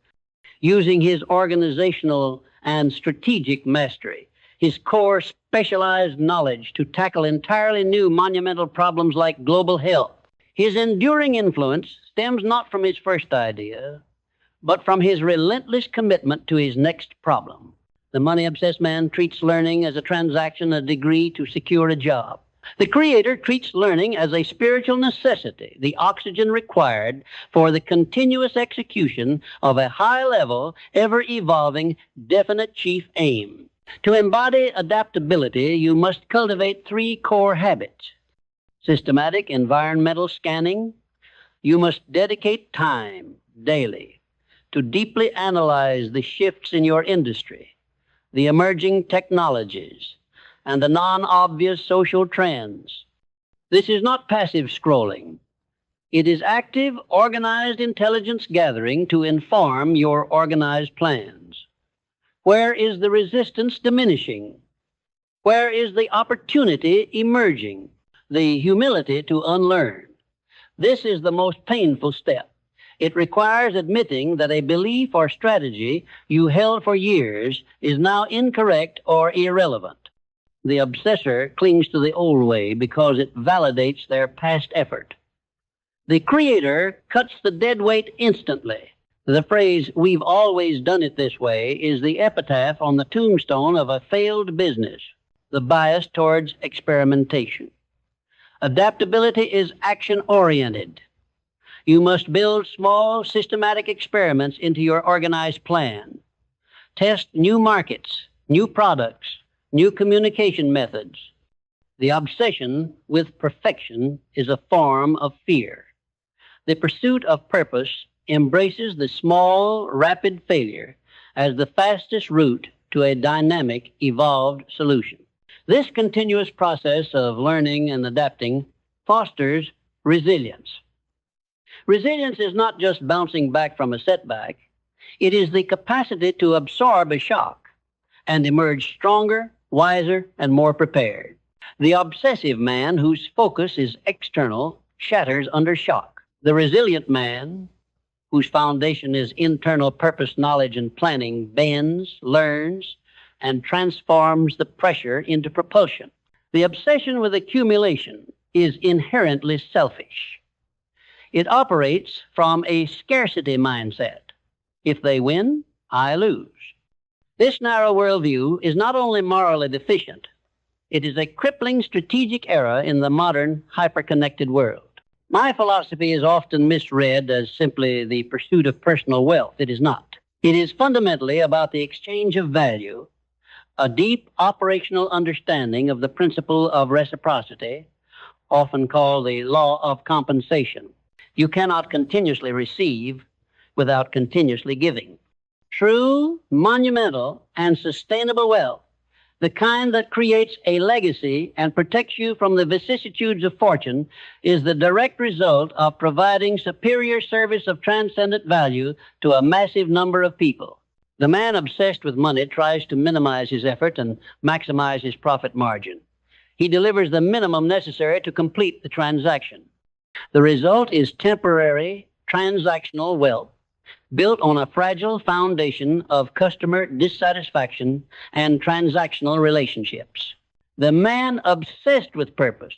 using his organizational and strategic mastery, his core specialized knowledge to tackle entirely new monumental problems like global health. His enduring influence stems not from his first idea, but from his relentless commitment to his next problem. The money-obsessed man treats learning as a transaction, a degree to secure a job. The Creator treats learning as a spiritual necessity, the oxygen required for the continuous execution of a high-level, ever-evolving, definite chief aim. To embody adaptability, you must cultivate three core habits. Systematic environmental scanning. You must dedicate time daily to deeply analyze the shifts in your industry, the emerging technologies, and the non-obvious social trends. This is not passive scrolling. It is active, organized intelligence gathering to inform your organized plans. Where is the resistance diminishing? Where is the opportunity emerging? The humility to unlearn. This is the most painful step. It requires admitting that a belief or strategy you held for years is now incorrect or irrelevant. The obsessor clings to the old way because it validates their past effort. The Creator cuts the dead weight instantly. The phrase, "we've always done it this way," is the epitaph on the tombstone of a failed business, the bias towards experimentation. Adaptability is action-oriented. You must build small, systematic experiments into your organized plan. Test new markets, new products, new communication methods. The obsession with perfection is a form of fear. The pursuit of purpose embraces the small, rapid failure as the fastest route to a dynamic, evolved solution. This continuous process of learning and adapting fosters resilience. Resilience is not just bouncing back from a setback. It is the capacity to absorb a shock and emerge stronger, wiser, and more prepared. The obsessive man whose focus is external shatters under shock. The resilient man whose foundation is internal purpose, knowledge, and planning bends, learns, and transforms the pressure into propulsion. The obsession with accumulation is inherently selfish. It operates from a scarcity mindset. If they win, I lose. This narrow worldview is not only morally deficient, it is a crippling strategic error in the modern, hyper-connected world. My philosophy is often misread as simply the pursuit of personal wealth. It is not. It is fundamentally about the exchange of value, a deep operational understanding of the principle of reciprocity, often called the law of compensation. You cannot continuously receive without continuously giving. True, monumental, and sustainable wealth, the kind that creates a legacy and protects you from the vicissitudes of fortune, is the direct result of providing superior service of transcendent value to a massive number of people. The man obsessed with money tries to minimize his effort and maximize his profit margin. He delivers the minimum necessary to complete the transaction. The result is temporary, transactional wealth built on a fragile foundation of customer dissatisfaction and transactional relationships. The man obsessed with purpose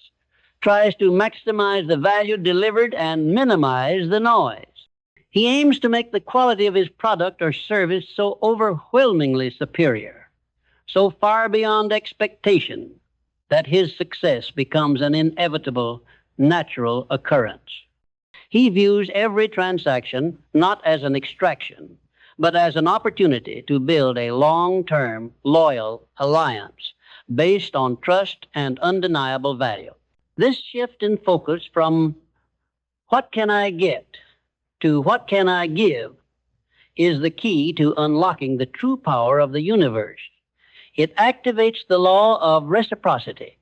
tries to maximize the value delivered and minimize the noise. He aims to make the quality of his product or service so overwhelmingly superior, so far beyond expectation, that his success becomes an inevitable, natural occurrence. He views every transaction not as an extraction, but as an opportunity to build a long-term, loyal alliance based on trust and undeniable value. This shift in focus from "what can I get?" to what can I give is the key to unlocking the true power of the universe. It activates the law of reciprocity.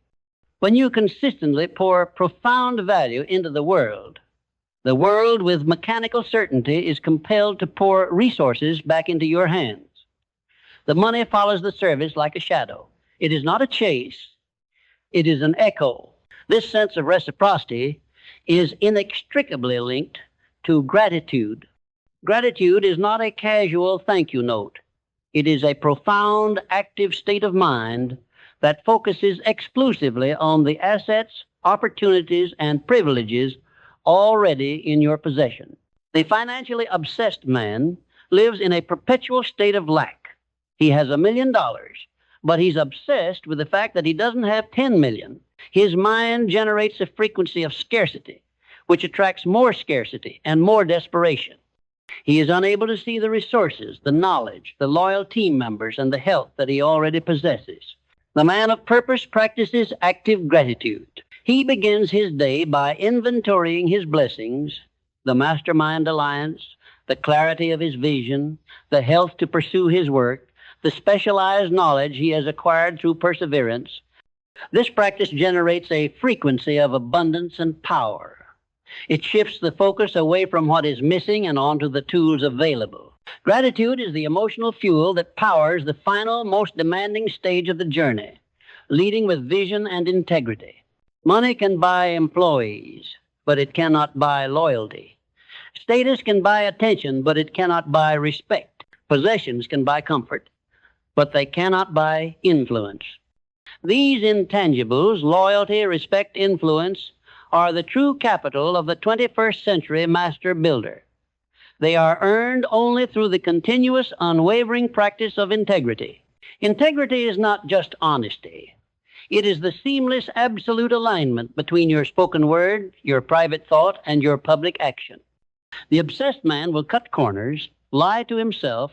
When you consistently pour profound value into the world with mechanical certainty is compelled to pour resources back into your hands. The money follows the service like a shadow. It is not a chase, it is an echo. This sense of reciprocity is inextricably linked to gratitude. Gratitude is not a casual thank you note. It is a profound, active state of mind that focuses exclusively on the assets, opportunities, and privileges already in your possession. The financially obsessed man lives in a perpetual state of lack. He has $1 million, but he's obsessed with the fact that he doesn't have 10 million. His mind generates a frequency of scarcity, which attracts more scarcity and more desperation. He is unable to see the resources, the knowledge, the loyal team members, and the health that he already possesses. The man of purpose practices active gratitude. He begins his day by inventorying his blessings, the mastermind alliance, the clarity of his vision, the health to pursue his work, the specialized knowledge he has acquired through perseverance. This practice generates a frequency of abundance and power. It shifts the focus away from what is missing and onto the tools available. Gratitude is the emotional fuel that powers the final, most demanding stage of the journey, leading with vision and integrity. Money can buy employees, but it cannot buy loyalty. Status can buy attention, but it cannot buy respect. Possessions can buy comfort, but they cannot buy influence. These intangibles, loyalty, respect, influence, are the true capital of the 21st century master builder. They are earned only through the continuous, unwavering practice of integrity. Integrity is not just honesty. It is the seamless, absolute alignment between your spoken word, your private thought, and your public action. The obsessed man will cut corners, lie to himself,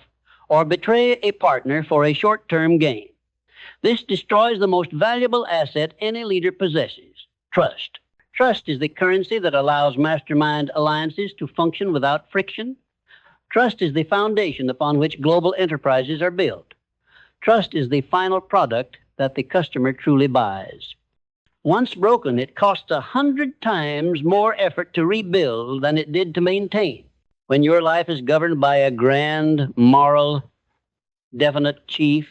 or betray a partner for a short-term gain. This destroys the most valuable asset any leader possesses, trust. Trust is the currency that allows mastermind alliances to function without friction. Trust is the foundation upon which global enterprises are built. Trust is the final product that the customer truly buys. Once broken, it costs 100 times more effort to rebuild than it did to maintain. When your life is governed by a grand, moral, definite chief,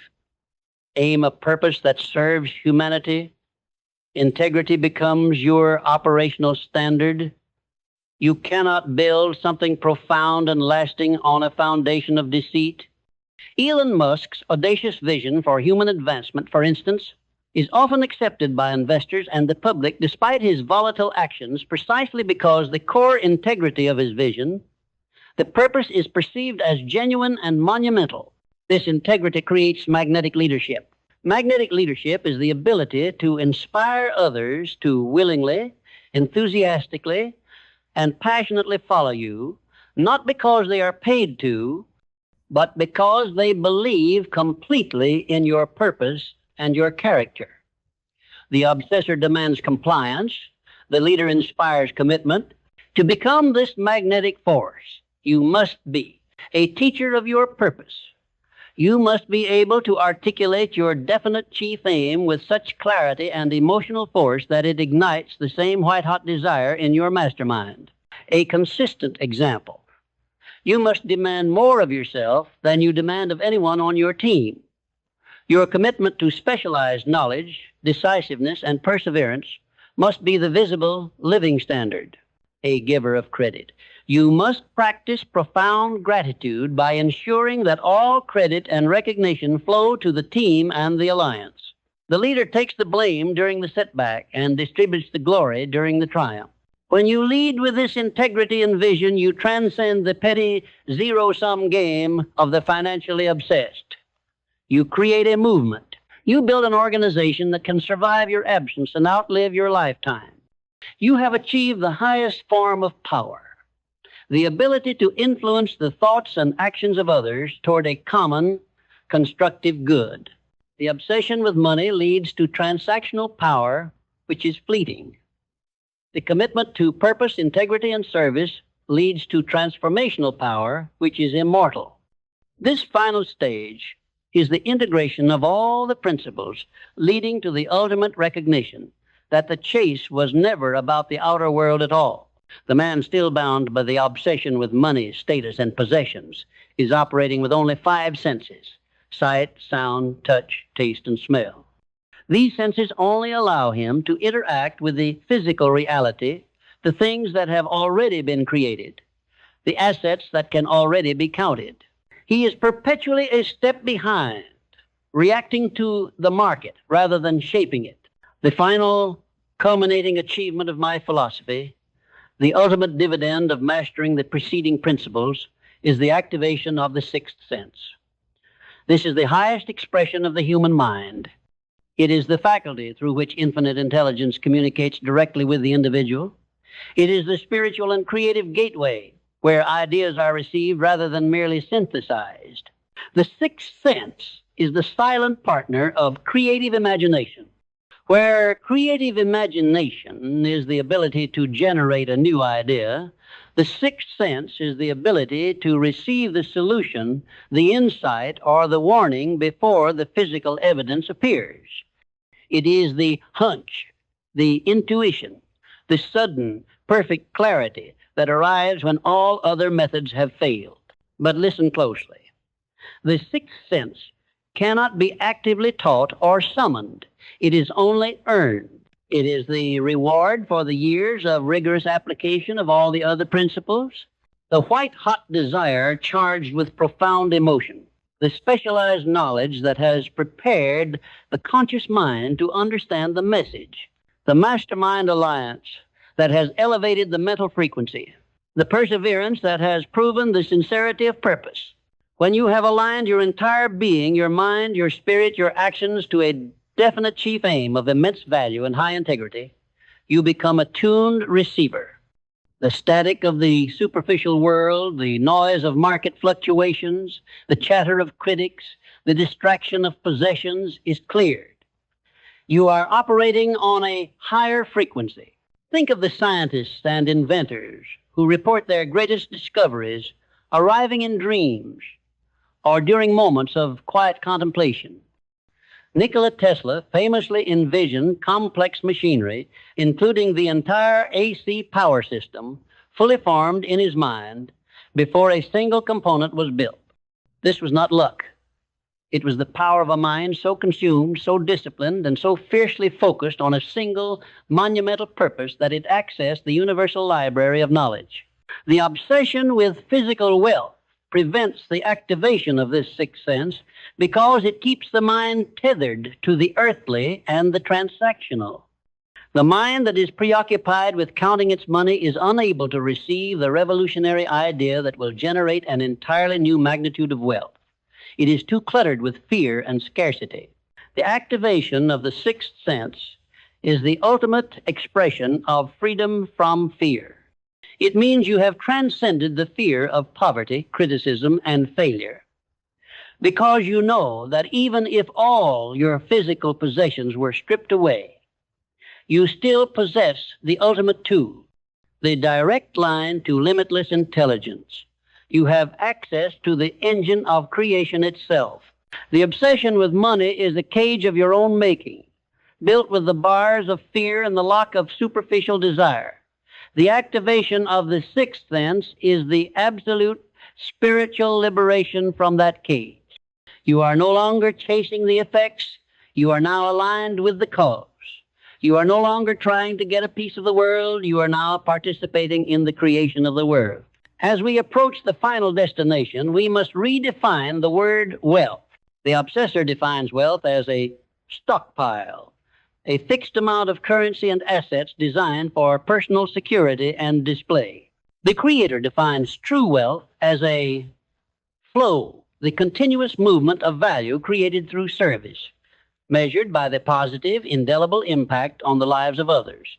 aim a purpose that serves humanity, integrity becomes your operational standard. You cannot build something profound and lasting on a foundation of deceit. Elon Musk's audacious vision for human advancement, for instance, is often accepted by investors and the public despite his volatile actions precisely because the core integrity of his vision, the purpose, is perceived as genuine and monumental. This integrity creates magnetic leadership. Magnetic leadership is the ability to inspire others to willingly, enthusiastically, and passionately follow you, not because they are paid to, but because they believe completely in your purpose and your character. The obsessor demands compliance. The leader inspires commitment. To become this magnetic force, you must be a teacher of your purpose. You must be able to articulate your definite chief aim with such clarity and emotional force that it ignites the same white-hot desire in your mastermind. A consistent example. You must demand more of yourself than you demand of anyone on your team. Your commitment to specialized knowledge, decisiveness, and perseverance must be the visible, living standard. A giver of credit. You must practice profound gratitude by ensuring that all credit and recognition flow to the team and the alliance. The leader takes the blame during the setback and distributes the glory during the triumph. When you lead with this integrity and vision, you transcend the petty zero-sum game of the financially obsessed. You create a movement. You build an organization that can survive your absence and outlive your lifetime. You have achieved the highest form of power, the ability to influence the thoughts and actions of others toward a common, constructive good. The obsession with money leads to transactional power, which is fleeting. The commitment to purpose, integrity, and service leads to transformational power, which is immortal. This final stage is the integration of all the principles leading to the ultimate recognition that the chase was never about the outer world at all. The man still bound by the obsession with money, status, and possessions is operating with only 5 senses: sight, sound, touch, taste, and smell. These senses only allow him to interact with the physical reality, the things that have already been created, the assets that can already be counted. He is perpetually a step behind, reacting to the market rather than shaping it. The final culminating achievement of my philosophy, the ultimate dividend of mastering the preceding principles, is the activation of the sixth sense. This is the highest expression of the human mind. It is the faculty through which infinite intelligence communicates directly with the individual. It is the spiritual and creative gateway where ideas are received rather than merely synthesized. The sixth sense is the silent partner of creative imagination. Where creative imagination is the ability to generate a new idea, the sixth sense is the ability to receive the solution, the insight, or the warning before the physical evidence appears. It is the hunch, the intuition, the sudden, perfect clarity that arrives when all other methods have failed. But listen closely. The sixth sense cannot be actively taught or summoned. It is only earned. It is the reward for the years of rigorous application of all the other principles, the white-hot desire charged with profound emotion, the specialized knowledge that has prepared the conscious mind to understand the message, the mastermind alliance that has elevated the mental frequency, the perseverance that has proven the sincerity of purpose. When you have aligned your entire being, your mind, your spirit, your actions to a definite chief aim of immense value and high integrity, you become a tuned receiver. The static of the superficial world, the noise of market fluctuations, the chatter of critics, the distraction of possessions is cleared. You are operating on a higher frequency. Think of the scientists and inventors who report their greatest discoveries arriving in dreams or during moments of quiet contemplation. Nikola Tesla famously envisioned complex machinery, including the entire AC power system, fully formed in his mind before a single component was built. This was not luck. It was the power of a mind so consumed, so disciplined, and so fiercely focused on a single monumental purpose that it accessed the universal library of knowledge. The obsession with physical wealth prevents the activation of this sixth sense because it keeps the mind tethered to the earthly and the transactional. The mind that is preoccupied with counting its money is unable to receive the revolutionary idea that will generate an entirely new magnitude of wealth. It is too cluttered with fear and scarcity. The activation of the sixth sense is the ultimate expression of freedom from fear. It means you have transcended the fear of poverty, criticism, and failure. Because you know that even if all your physical possessions were stripped away, you still possess the ultimate tool, the direct line to limitless intelligence. You have access to the engine of creation itself. The obsession with money is a cage of your own making, built with the bars of fear and the lock of superficial desire. The activation of the sixth sense is the absolute spiritual liberation from that cage. You are no longer chasing the effects. You are now aligned with the cause. You are no longer trying to get a piece of the world. You are now participating in the creation of the world. As we approach the final destination, we must redefine the word wealth. The obsessor defines wealth as a stockpile, a fixed amount of currency and assets designed for personal security and display. The creator defines true wealth as a flow, the continuous movement of value created through service, measured by the positive, indelible impact on the lives of others.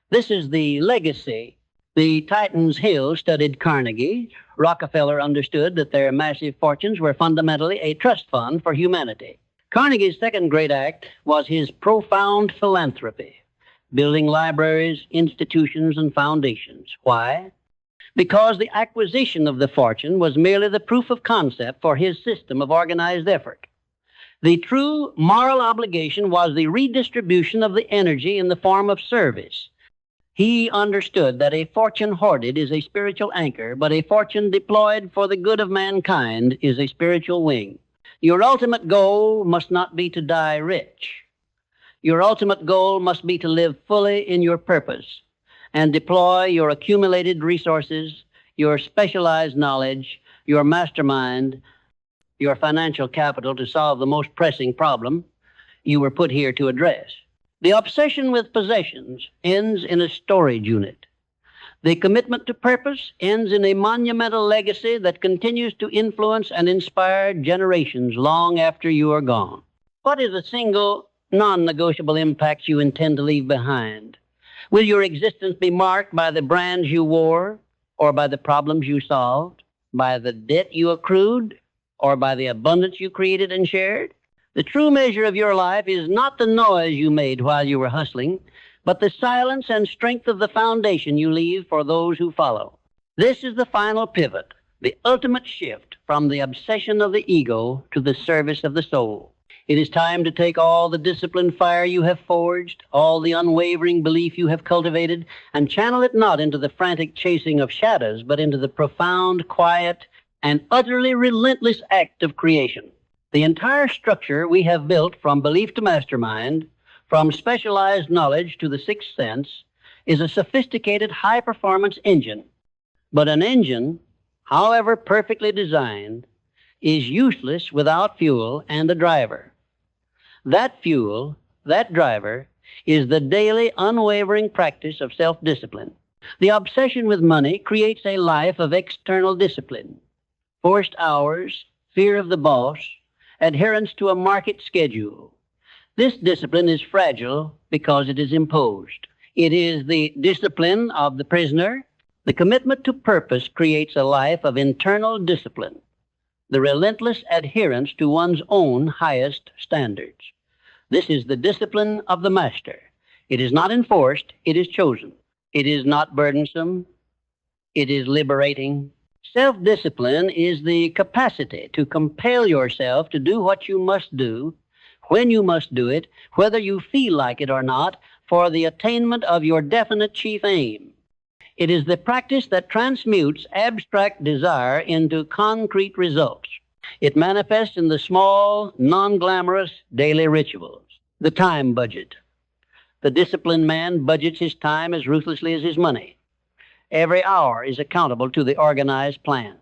This is the legacy. The Titans Hill studied Carnegie. Rockefeller understood that their massive fortunes were fundamentally a trust fund for humanity. Carnegie's second great act was his profound philanthropy, building libraries, institutions, and foundations. Why? because the acquisition of the fortune was merely the proof of concept for his system of organized effort. The true moral obligation was the redistribution of the energy in the form of service. He understood that a fortune hoarded is a spiritual anchor, but a fortune deployed for the good of mankind is a spiritual wing. Your ultimate goal must not be to die rich. Your ultimate goal must be to live fully in your purpose and deploy your accumulated resources, your specialized knowledge, your mastermind, your financial capital to solve the most pressing problem you were put here to address. The obsession with possessions ends in a storage unit. The commitment to purpose ends in a monumental legacy that continues to influence and inspire generations long after you are gone. What is the single non-negotiable impact you intend to leave behind? Will your existence be marked by the brands you wore, or by the problems you solved, by the debt you accrued, or by the abundance you created and shared? The true measure of your life is not the noise you made while you were hustling, but the silence and strength of the foundation you leave for those who follow. This is the final pivot, the ultimate shift from the obsession of the ego to the service of the soul. It is time to take all the disciplined fire you have forged, all the unwavering belief you have cultivated, and channel it not into the frantic chasing of shadows, but into the profound, quiet, and utterly relentless act of creation. The entire structure we have built from belief to mastermind, from specialized knowledge to the sixth sense, is a sophisticated high-performance engine. But an engine, however perfectly designed, is useless without fuel and a driver. That fuel, that driver, is the daily unwavering practice of self-discipline. The obsession with money creates a life of external discipline, forced hours, fear of the boss, adherence to a market schedule. This discipline is fragile because it is imposed. It is the discipline of the prisoner. The commitment to purpose creates a life of internal discipline, the relentless adherence to one's own highest standards. This is the discipline of the master. It is not enforced, it is chosen. It is not burdensome, it is liberating. Self-discipline is the capacity to compel yourself to do what you must do, when you must do it, whether you feel like it or not, for the attainment of your definite chief aim. It is the practice that transmutes abstract desire into concrete results. It manifests in the small, non-glamorous daily rituals. The time budget. The disciplined man budgets his time as ruthlessly as his money. Every hour is accountable to the organized plan.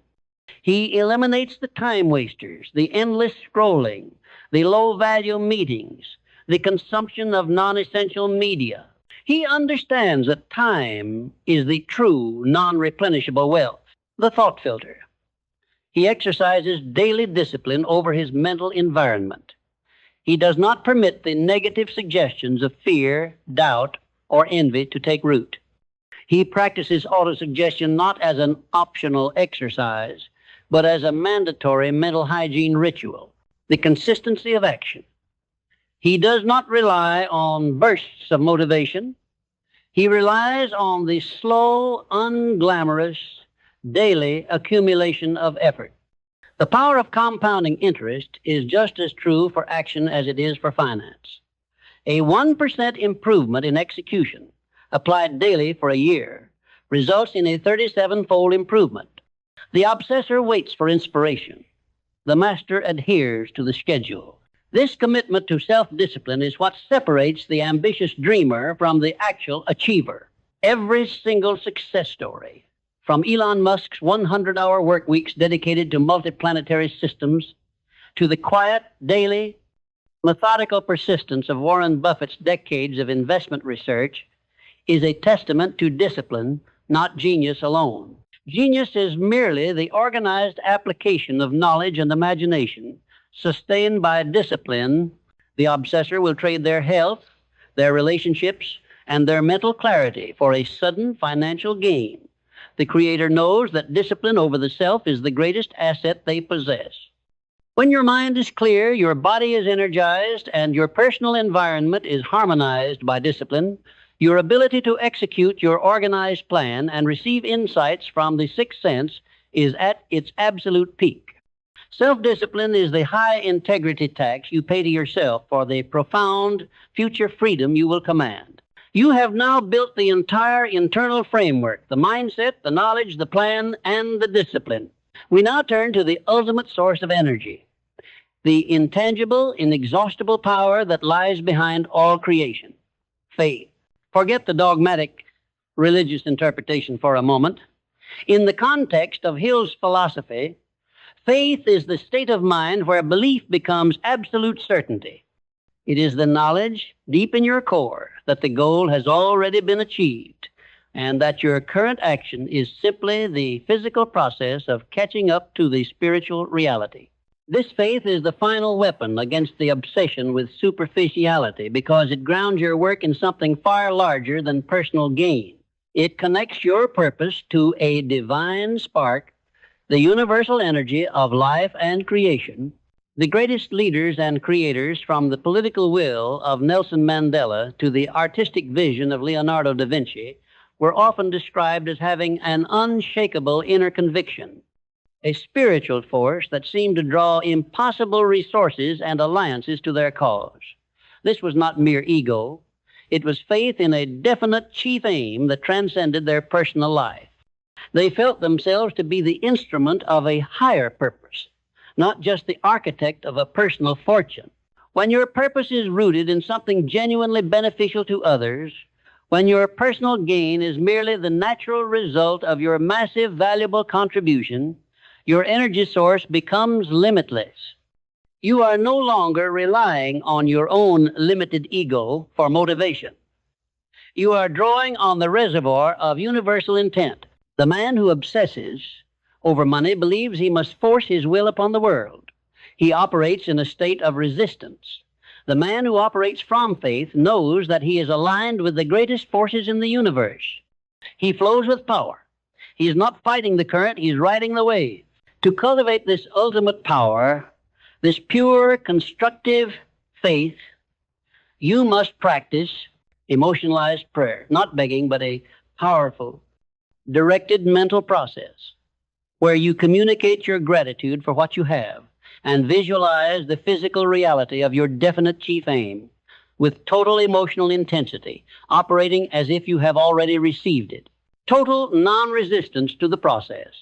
He eliminates the time wasters, the endless scrolling, the low-value meetings, the consumption of non-essential media. He understands that time is the true non-replenishable wealth, the thought filter. He exercises daily discipline over his mental environment. He does not permit the negative suggestions of fear, doubt, or envy to take root. He practices autosuggestion not as an optional exercise, but as a mandatory mental hygiene ritual, the consistency of action. He does not rely on bursts of motivation. He relies on the slow, unglamorous, daily accumulation of effort. The power of compounding interest is just as true for action as it is for finance. A 1% improvement in execution applied daily for a year results in a 37-fold improvement. The obsessor waits for inspiration. The master adheres to the schedule. This commitment to self-discipline is what separates the ambitious dreamer from the actual achiever. Every single success story, from Elon Musk's 100-hour work weeks dedicated to multiplanetary systems to the quiet, daily, methodical persistence of Warren Buffett's decades of investment research, is a testament to discipline, not genius alone. Genius is merely the organized application of knowledge and imagination, sustained by discipline. The obsessor will trade their health, their relationships, and their mental clarity for a sudden financial gain. The creator knows that discipline over the self is the greatest asset they possess. When your mind is clear, your body is energized, and your personal environment is harmonized by discipline, Your ability to execute your organized plan and receive insights from the sixth sense is at its absolute peak. Self-discipline is the high integrity tax you pay to yourself for the profound future freedom you will command. You have now built the entire internal framework, the mindset, the knowledge, the plan, and the discipline. We now turn to the ultimate source of energy, the intangible, inexhaustible power that lies behind all creation, faith. Forget the dogmatic religious interpretation for a moment. In the context of Hill's philosophy, faith is the state of mind where belief becomes absolute certainty. It is the knowledge deep in your core that the goal has already been achieved and that your current action is simply the physical process of catching up to the spiritual reality. This faith is the final weapon against the obsession with superficiality because it grounds your work in something far larger than personal gain. It connects your purpose to a divine spark, the universal energy of life and creation. The greatest leaders and creators, from the political will of Nelson Mandela to the artistic vision of Leonardo da Vinci, were often described as having an unshakable inner conviction, a spiritual force that seemed to draw impossible resources and alliances to their cause. This was not mere ego. It was faith in a definite chief aim that transcended their personal life. They felt themselves to be the instrument of a higher purpose, not just the architect of a personal fortune. When your purpose is rooted in something genuinely beneficial to others, when your personal gain is merely the natural result of your massive, valuable contribution, your energy source becomes limitless. You are no longer relying on your own limited ego for motivation. You are drawing on the reservoir of universal intent. The man who obsesses over money believes he must force his will upon the world. He operates in a state of resistance. The man who operates from faith knows that he is aligned with the greatest forces in the universe. He flows with power. He is not fighting the current, he's riding the wave. To cultivate this ultimate power, this pure, constructive faith, you must practice emotionalized prayer. Not begging, but a powerful, directed mental process where you communicate your gratitude for what you have and visualize the physical reality of your definite chief aim with total emotional intensity, operating as if you have already received it. Total non-resistance to the process,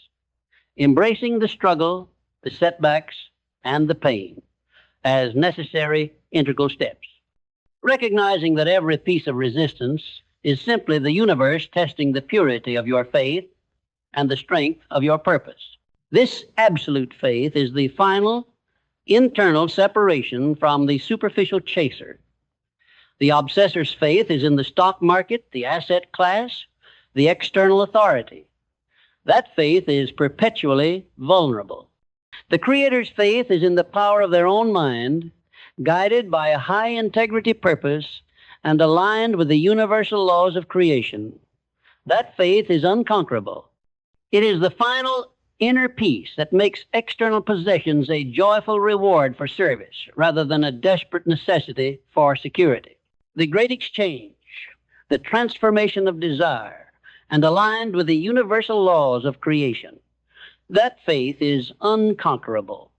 embracing the struggle, the setbacks, and the pain as necessary integral steps. Recognizing that every piece of resistance is simply the universe testing the purity of your faith and the strength of your purpose. This absolute faith is the final internal separation from the superficial chaser. The obsessor's faith is in the stock market, the asset class, the external authority. That faith is perpetually vulnerable. The creator's faith is in the power of their own mind, guided by a high integrity purpose and aligned with the universal laws of creation. That faith is unconquerable. It is the final inner peace that makes external possessions a joyful reward for service rather than a desperate necessity for security. The great exchange, the transformation of desire, and aligned with the universal laws of creation. That faith is unconquerable.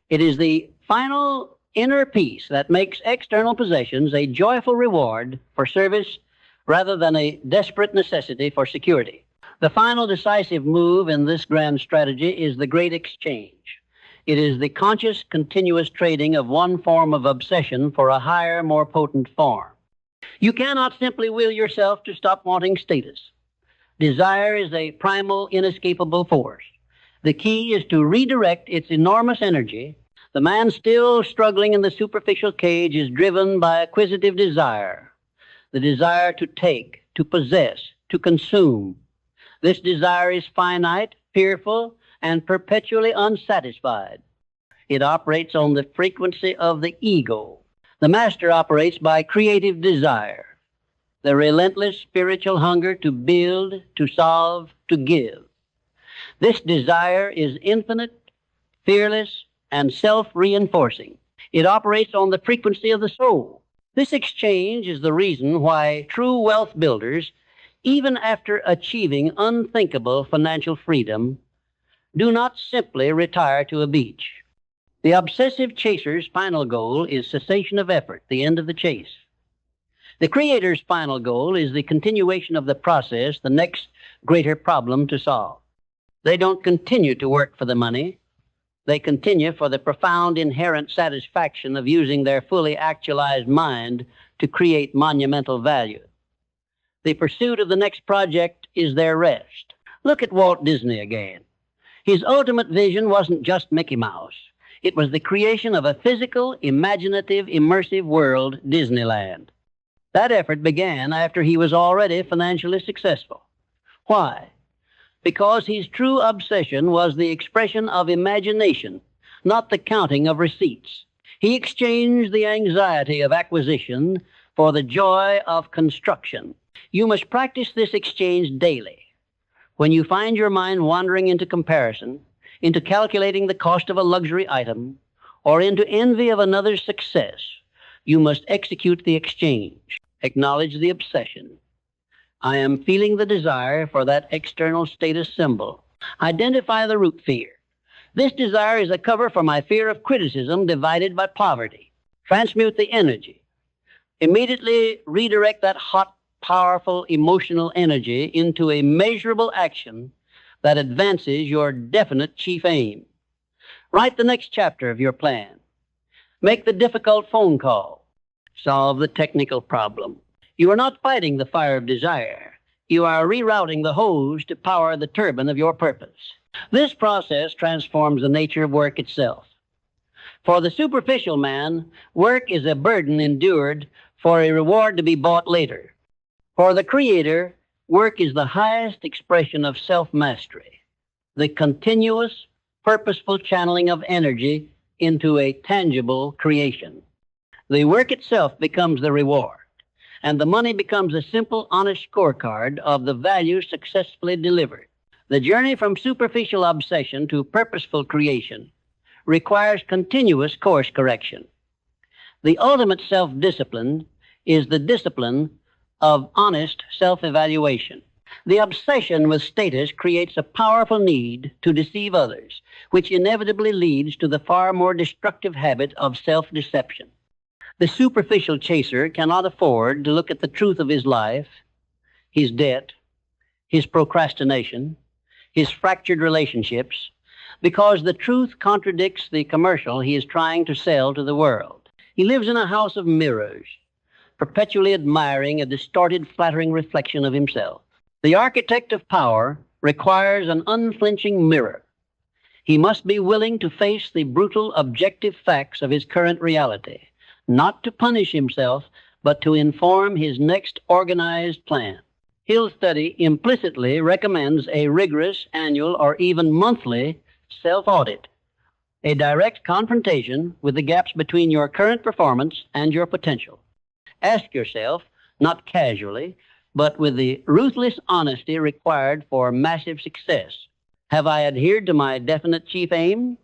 It is the final inner peace that makes external possessions a joyful reward for service rather than a desperate necessity for security. The final decisive move in this grand strategy is the great exchange. It is the conscious, continuous trading of one form of obsession for a higher, more potent form. You cannot simply will yourself to stop wanting status. Desire is a primal, inescapable force. The key is to redirect its enormous energy. The man still struggling in the superficial cage is driven by acquisitive desire, the desire to take, to possess, to consume. This desire is finite, fearful, and perpetually unsatisfied. It operates on the frequency of the ego. The master operates by creative desire, the relentless spiritual hunger to build, to solve, to give. This desire is infinite, fearless, and self-reinforcing. It operates on the frequency of the soul. This exchange is the reason why true wealth builders, even after achieving unthinkable financial freedom, do not simply retire to a beach. The obsessive chaser's final goal is cessation of effort, the end of the chase. The creator's final goal is the continuation of the process, the next greater problem to solve. They don't continue to work for the money. They continue for the profound inherent satisfaction of using their fully actualized mind to create monumental value. The pursuit of the next project is their rest. Look at Walt Disney again. His ultimate vision wasn't just Mickey Mouse. It was the creation of a physical, imaginative, immersive world, Disneyland. That effort began after he was already financially successful. Why? Because his true obsession was the expression of imagination, not the counting of receipts. He exchanged the anxiety of acquisition for the joy of construction. You must practice this exchange daily. When you find your mind wandering into comparison, into calculating the cost of a luxury item, or into envy of another's success, you must execute the exchange. Acknowledge the obsession. I am feeling the desire for that external status symbol. Identify the root fear. This desire is a cover for my fear of criticism divided by poverty. Transmute the energy. Immediately redirect that hot, powerful, emotional energy into a measurable action that advances your definite chief aim. Write the next chapter of your plan. Make the difficult phone call. Solve the technical problem. You are not fighting the fire of desire. You are rerouting the hose to power the turbine of your purpose. This process transforms the nature of work itself. For the superficial man, work is a burden endured for a reward to be bought later. For the creator, work is the highest expression of self-mastery, the continuous, purposeful channeling of energy into a tangible creation. The work itself becomes the reward, and the money becomes a simple, honest scorecard of the value successfully delivered. The journey from superficial obsession to purposeful creation requires continuous course correction. The ultimate self-discipline is the discipline of honest self-evaluation. The obsession with status creates a powerful need to deceive others, which inevitably leads to the far more destructive habit of self-deception. The superficial chaser cannot afford to look at the truth of his life, his debt, his procrastination, his fractured relationships, because the truth contradicts the commercial he is trying to sell to the world. He lives in a house of mirrors, perpetually admiring a distorted, flattering reflection of himself. The architect of power requires an unflinching mirror. He must be willing to face the brutal, objective facts of his current reality, not to punish himself, but to inform his next organized plan. Hill's study implicitly recommends a rigorous annual or even monthly self-audit, a direct confrontation with the gaps between your current performance and your potential. Ask yourself, not casually, but with the ruthless honesty required for massive success, have I adhered to my definite chief aim?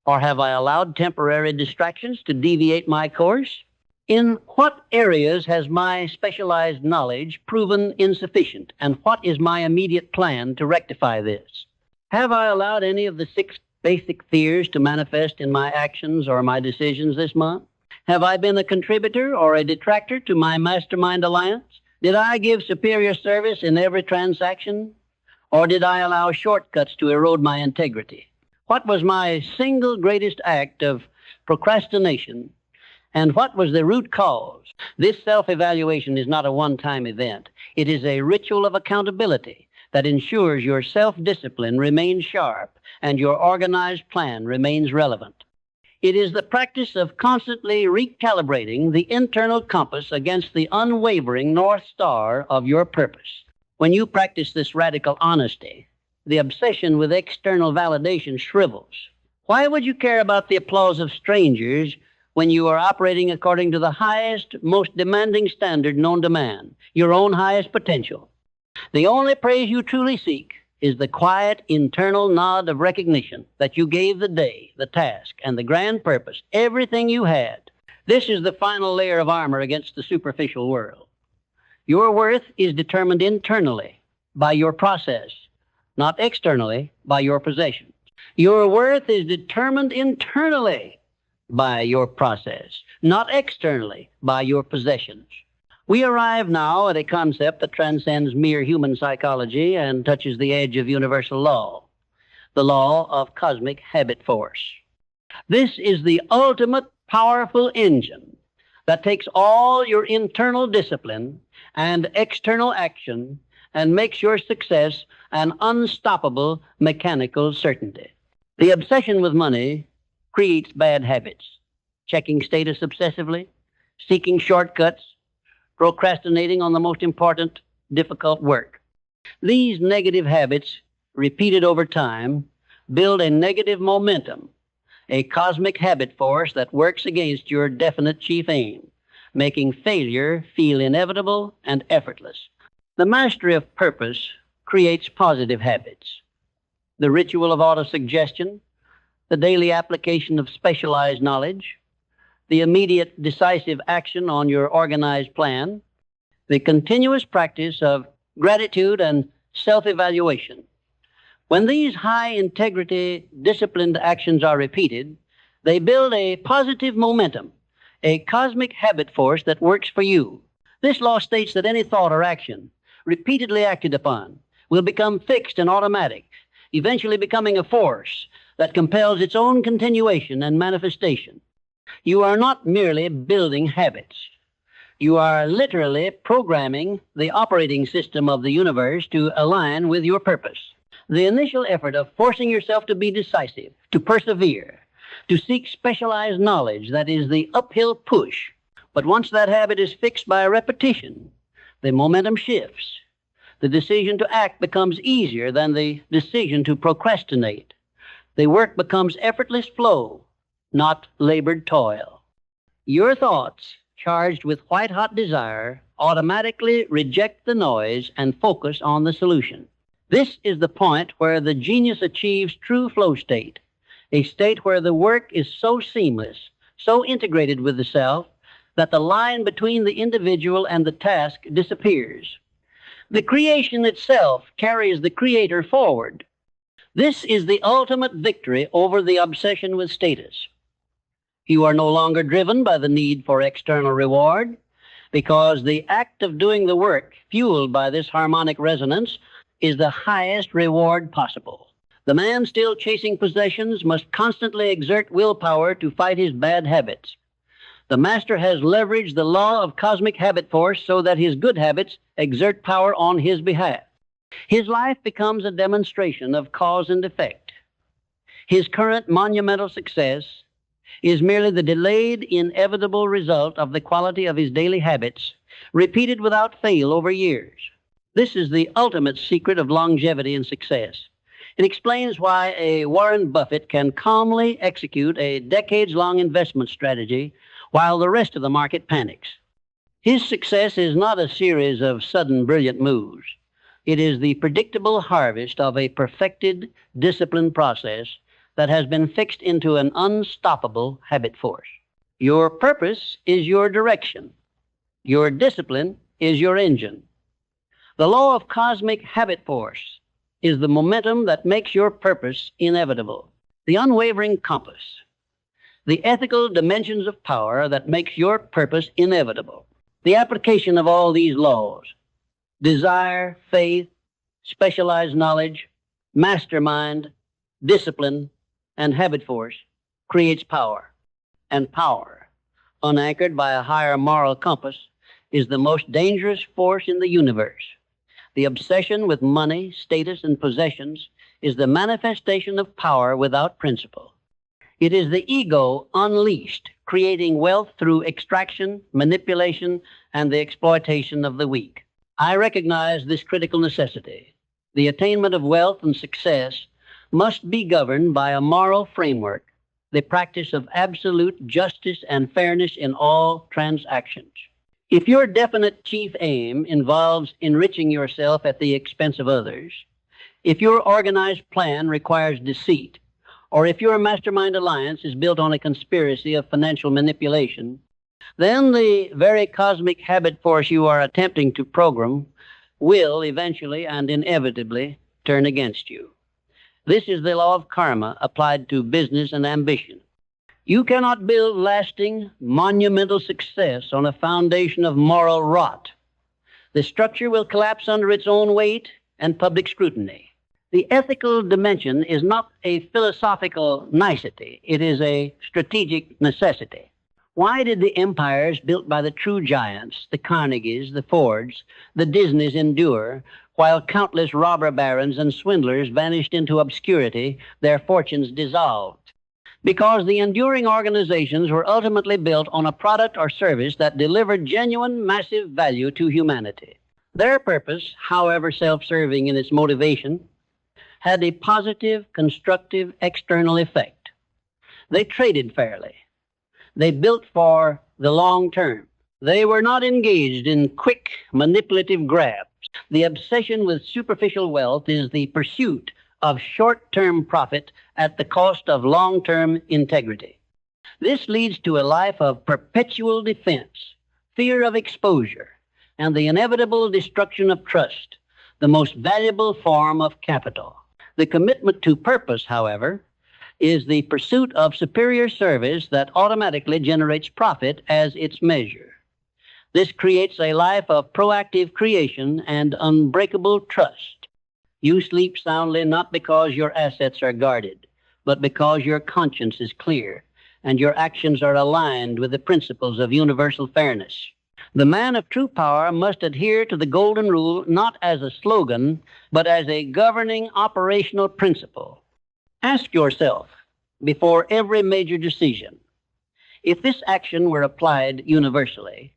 Or have I allowed temporary distractions to deviate my course? In what areas has my specialized knowledge proven insufficient, and what is my immediate plan to rectify this? Have I allowed any of the 6 basic fears to manifest in my actions or my decisions this month? Have I been a contributor or a detractor to my mastermind alliance? Did I give superior service in every transaction? Or did I allow shortcuts to erode my integrity? What was my single greatest act of procrastination, and what was the root cause? This self-evaluation is not a one-time event. It is a ritual of accountability that ensures your self-discipline remains sharp and your organized plan remains relevant. It is the practice of constantly recalibrating the internal compass against the unwavering North Star of your purpose. When you practice this radical honesty, the obsession with external validation shrivels. Why would you care about the applause of strangers when you are operating according to the highest, most demanding standard known to man, your own highest potential? The only praise you truly seek is the quiet, internal nod of recognition that you gave the day, the task, and the grand purpose everything you had. This is the final layer of armor against the superficial world. Your worth is determined internally by your process, not externally by your possessions. Your worth is determined internally by your process, not externally by your possessions. We arrive now at a concept that transcends mere human psychology and touches the edge of universal law, the law of cosmic habit force. This is the ultimate powerful engine that takes all your internal discipline and external action and makes your success an unstoppable mechanical certainty. The obsession with money creates bad habits: checking status obsessively, seeking shortcuts, procrastinating on the most important, difficult work. These negative habits, repeated over time, build a negative momentum, a cosmic habit force that works against your definite chief aim, making failure feel inevitable and effortless. The mastery of purpose creates positive habits. The ritual of autosuggestion, the daily application of specialized knowledge, the immediate decisive action on your organized plan, the continuous practice of gratitude and self-evaluation. When these high-integrity, disciplined actions are repeated, they build a positive momentum, a cosmic habit force that works for you. This law states that any thought or action, repeatedly acted upon, will become fixed and automatic, eventually becoming a force that compels its own continuation and manifestation. You are not merely building habits. You are literally programming the operating system of the universe to align with your purpose. The initial effort of forcing yourself to be decisive, to persevere, to seek specialized knowledge, that is the uphill push. But once that habit is fixed by repetition, the momentum shifts. The decision to act becomes easier than the decision to procrastinate. The work becomes effortless flow, not labored toil. Your thoughts, charged with white-hot desire, automatically reject the noise and focus on the solution. This is the point where the genius achieves true flow state, a state where the work is so seamless, so integrated with the self, that the line between the individual and the task disappears. The creation itself carries the creator forward. This is the ultimate victory over the obsession with status. You are no longer driven by the need for external reward, because the act of doing the work, fueled by this harmonic resonance, is the highest reward possible. The man still chasing possessions must constantly exert willpower to fight his bad habits. The master has leveraged the law of cosmic habit force so that his good habits exert power on his behalf. His life becomes a demonstration of cause and effect. His current monumental success is merely the delayed, inevitable result of the quality of his daily habits, repeated without fail over years. This is the ultimate secret of longevity and success. It explains why a Warren Buffett can calmly execute a decades-long investment strategy while the rest of the market panics. His success is not a series of sudden brilliant moves. It is the predictable harvest of a perfected, disciplined process that has been fixed into an unstoppable habit force. Your purpose is your direction. Your discipline is your engine. The law of cosmic habit force is the momentum that makes your purpose inevitable. The unwavering compass, the ethical dimensions of power that makes your purpose inevitable. The application of all these laws, desire, faith, specialized knowledge, mastermind, discipline, and habit force, creates power. And power, unanchored by a higher moral compass, is the most dangerous force in the universe. The obsession with money, status, and possessions is the manifestation of power without principle. It is the ego unleashed, creating wealth through extraction, manipulation, and the exploitation of the weak. I recognize this critical necessity. The attainment of wealth and success must be governed by a moral framework, the practice of absolute justice and fairness in all transactions. If your definite chief aim involves enriching yourself at the expense of others, if your organized plan requires deceit, or if your mastermind alliance is built on a conspiracy of financial manipulation, then the very cosmic habit force you are attempting to program will eventually and inevitably turn against you. This is the law of karma applied to business and ambition. You cannot build lasting, monumental success on a foundation of moral rot. The structure will collapse under its own weight and public scrutiny. The ethical dimension is not a philosophical nicety. It is a strategic necessity. Why did the empires built by the true giants, the Carnegies, the Fords, the Disneys endure, while countless robber barons and swindlers vanished into obscurity, their fortunes dissolved? Because the enduring organizations were ultimately built on a product or service that delivered genuine, massive value to humanity. Their purpose, however self-serving in its motivation, had a positive, constructive, external effect. They traded fairly. They built for the long term. They were not engaged in quick, manipulative grabs. The obsession with superficial wealth is the pursuit of short-term profit at the cost of long-term integrity. This leads to a life of perpetual defense, fear of exposure, and the inevitable destruction of trust, the most valuable form of capital. The commitment to purpose, however, is the pursuit of superior service that automatically generates profit as its measure. This creates a life of proactive creation and unbreakable trust. You sleep soundly not because your assets are guarded, but because your conscience is clear and your actions are aligned with the principles of universal fairness. The man of true power must adhere to the golden rule not as a slogan, but as a governing operational principle. Ask yourself, before every major decision, if this action were applied universally,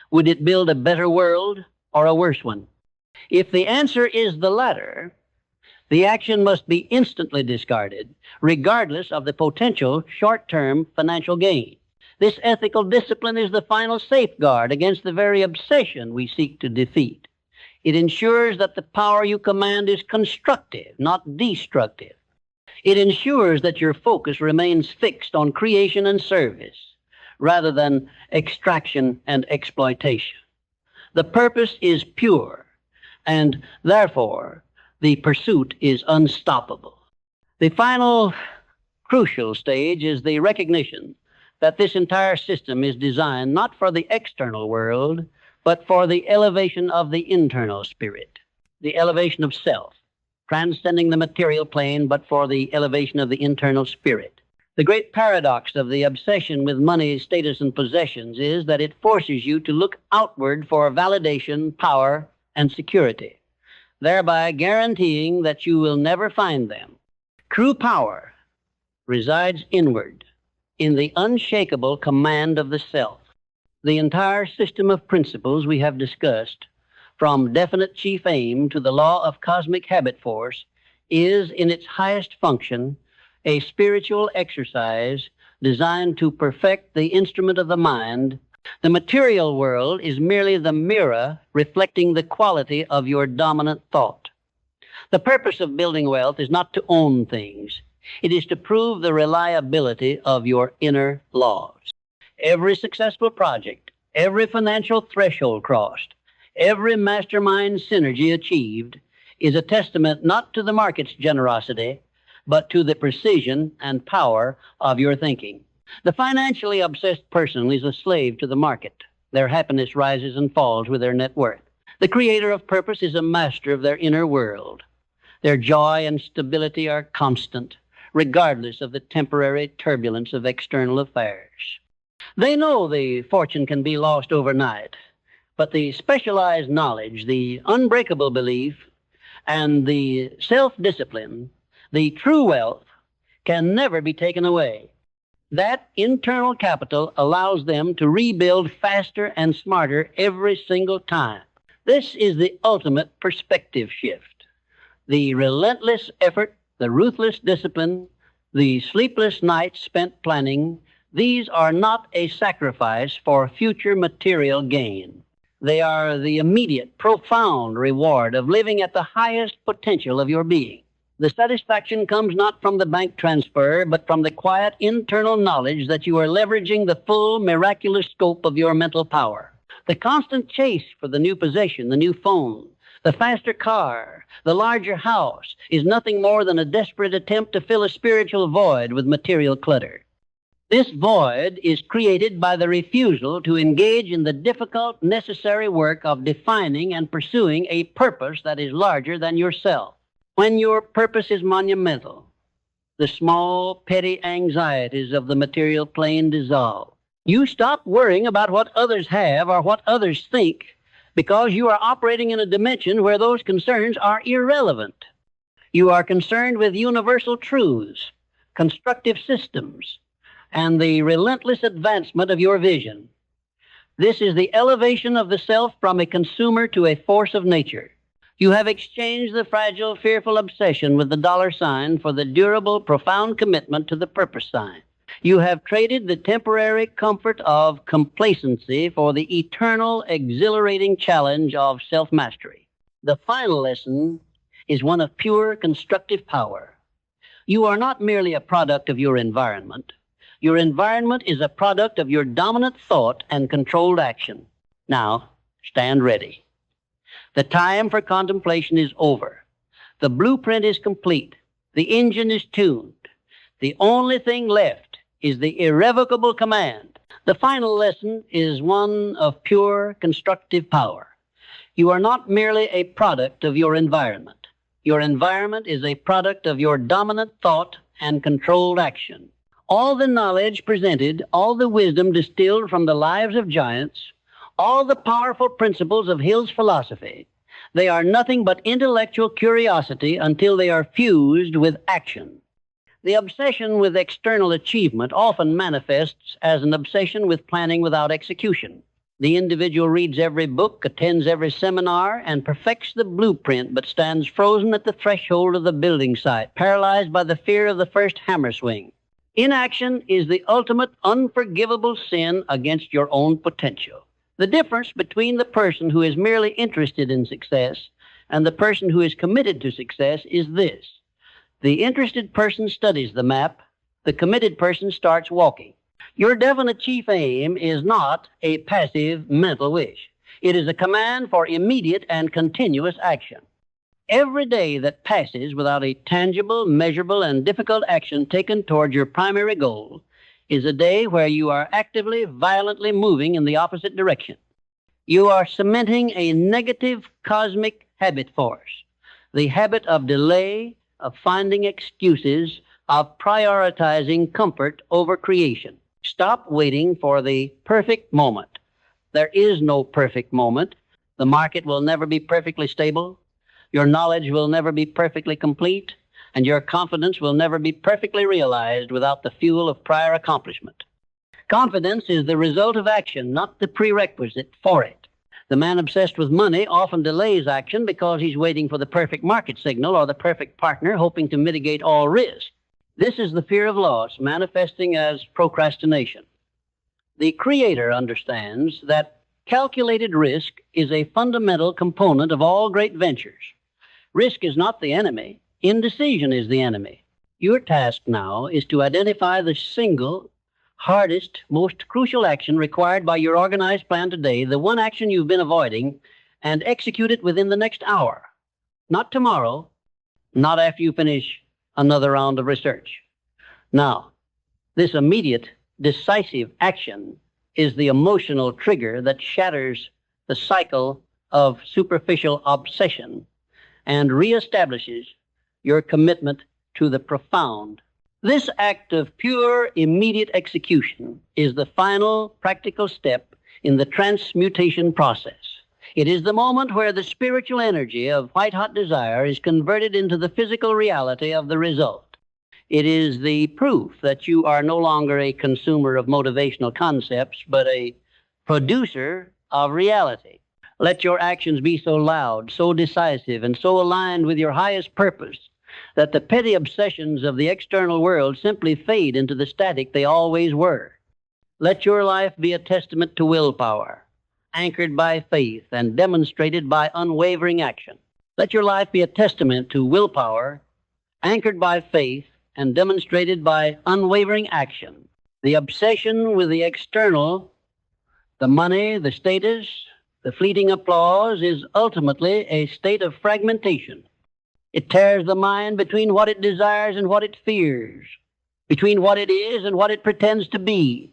would it build a better world or a worse one? If the answer is the latter, the action must be instantly discarded, regardless of the potential short-term financial gain. This ethical discipline is the final safeguard against the very obsession we seek to defeat. It ensures that the power you command is constructive, not destructive. It ensures that your focus remains fixed on creation and service, rather than extraction and exploitation. The purpose is pure, and therefore the pursuit is unstoppable. The final crucial stage is the recognition that this entire system is designed not for the external world, but for the elevation of the internal spirit, the elevation of self, transcending the material plane, but for the elevation of the internal spirit. The great paradox of the obsession with money, status, and possessions is that it forces you to look outward for validation, power, and security, thereby guaranteeing that you will never find them. True power resides inward, in the unshakable command of the self. The entire system of principles we have discussed, from definite chief aim to the law of cosmic habit force, is in its highest function a spiritual exercise designed to perfect the instrument of the mind. The material world is merely the mirror reflecting the quality of your dominant thought. The purpose of building wealth is not to own things. It is to prove the reliability of your inner laws. Every successful project, every financial threshold crossed, every mastermind synergy achieved is a testament not to the market's generosity, but to the precision and power of your thinking. The financially obsessed person is a slave to the market. Their happiness rises and falls with their net worth. The creator of purpose is a master of their inner world. Their joy and stability are constant, regardless of the temporary turbulence of external affairs. They know the fortune can be lost overnight, but the specialized knowledge, the unbreakable belief, and the self-discipline, the true wealth, can never be taken away. That internal capital allows them to rebuild faster and smarter every single time. This is the ultimate perspective shift. The relentless effort, the ruthless discipline, the sleepless nights spent planning, these are not a sacrifice for future material gain. They are the immediate, profound reward of living at the highest potential of your being. The satisfaction comes not from the bank transfer, but from the quiet internal knowledge that you are leveraging the full miraculous scope of your mental power. The constant chase for the new possession, the new phone, the faster car, the larger house is nothing more than a desperate attempt to fill a spiritual void with material clutter. This void is created by the refusal to engage in the difficult, necessary work of defining and pursuing a purpose that is larger than yourself. When your purpose is monumental, the small, petty anxieties of the material plane dissolve. You stop worrying about what others have or what others think because you are operating in a dimension where those concerns are irrelevant. You are concerned with universal truths, constructive systems, and the relentless advancement of your vision. This is the elevation of the self from a consumer to a force of nature. You have exchanged the fragile, fearful obsession with the dollar sign for the durable, profound commitment to the purpose sign. You have traded the temporary comfort of complacency for the eternal, exhilarating challenge of self-mastery. The final lesson is one of pure constructive power. You are not merely a product of your environment. Your environment is a product of your dominant thought and controlled action. Now, stand ready. The time for contemplation is over. The blueprint is complete. The engine is tuned. The only thing left is the irrevocable command. The final lesson is one of pure constructive power. You are not merely a product of your environment. Your environment is a product of your dominant thought and controlled action. All the knowledge presented, all the wisdom distilled from the lives of giants, all the powerful principles of Hill's philosophy, they are nothing but intellectual curiosity until they are fused with action. The obsession with external achievement often manifests as an obsession with planning without execution. The individual reads every book, attends every seminar, and perfects the blueprint, but stands frozen at the threshold of the building site, paralyzed by the fear of the first hammer swing. Inaction is the ultimate unforgivable sin against your own potential. The difference between the person who is merely interested in success and the person who is committed to success is this. The interested person studies the map. The committed person starts walking. Your definite chief aim is not a passive mental wish. It is a command for immediate and continuous action. Every day that passes without a tangible, measurable, and difficult action taken toward your primary goal is a day where you are actively, violently moving in the opposite direction. You are cementing a negative cosmic habit force, the habit of delay, of finding excuses, of prioritizing comfort over creation. Stop waiting for the perfect moment. There is no perfect moment. The market will never be perfectly stable. Your knowledge will never be perfectly complete, and your confidence will never be perfectly realized without the fuel of prior accomplishment. Confidence is the result of action, not the prerequisite for it. The man obsessed with money often delays action because he's waiting for the perfect market signal or the perfect partner, hoping to mitigate all risk. This is the fear of loss manifesting as procrastination. The Creator understands that calculated risk is a fundamental component of all great ventures. Risk is not the enemy. Indecision is the enemy. Your task now is to identify the single, hardest, most crucial action required by your organized plan today, the one action you've been avoiding, and execute it within the next hour. Not tomorrow, not after you finish another round of research. Now, this immediate, decisive action is the emotional trigger that shatters the cycle of superficial obsession and reestablishes your commitment to the profound. This act of pure, immediate execution is the final practical step in the transmutation process. It is the moment where the spiritual energy of white-hot desire is converted into the physical reality of the result. It is the proof that you are no longer a consumer of motivational concepts, but a producer of reality. Let your actions be so loud, so decisive, and so aligned with your highest purpose that the petty obsessions of the external world simply fade into the static they always were. Let your life be a testament to willpower, anchored by faith and demonstrated by unwavering action. Let your life be a testament to willpower, anchored by faith and demonstrated by unwavering action. The obsession with the external, the money, the status, the fleeting applause, is ultimately a state of fragmentation. It tears the mind between what it desires and what it fears, between what it is and what it pretends to be.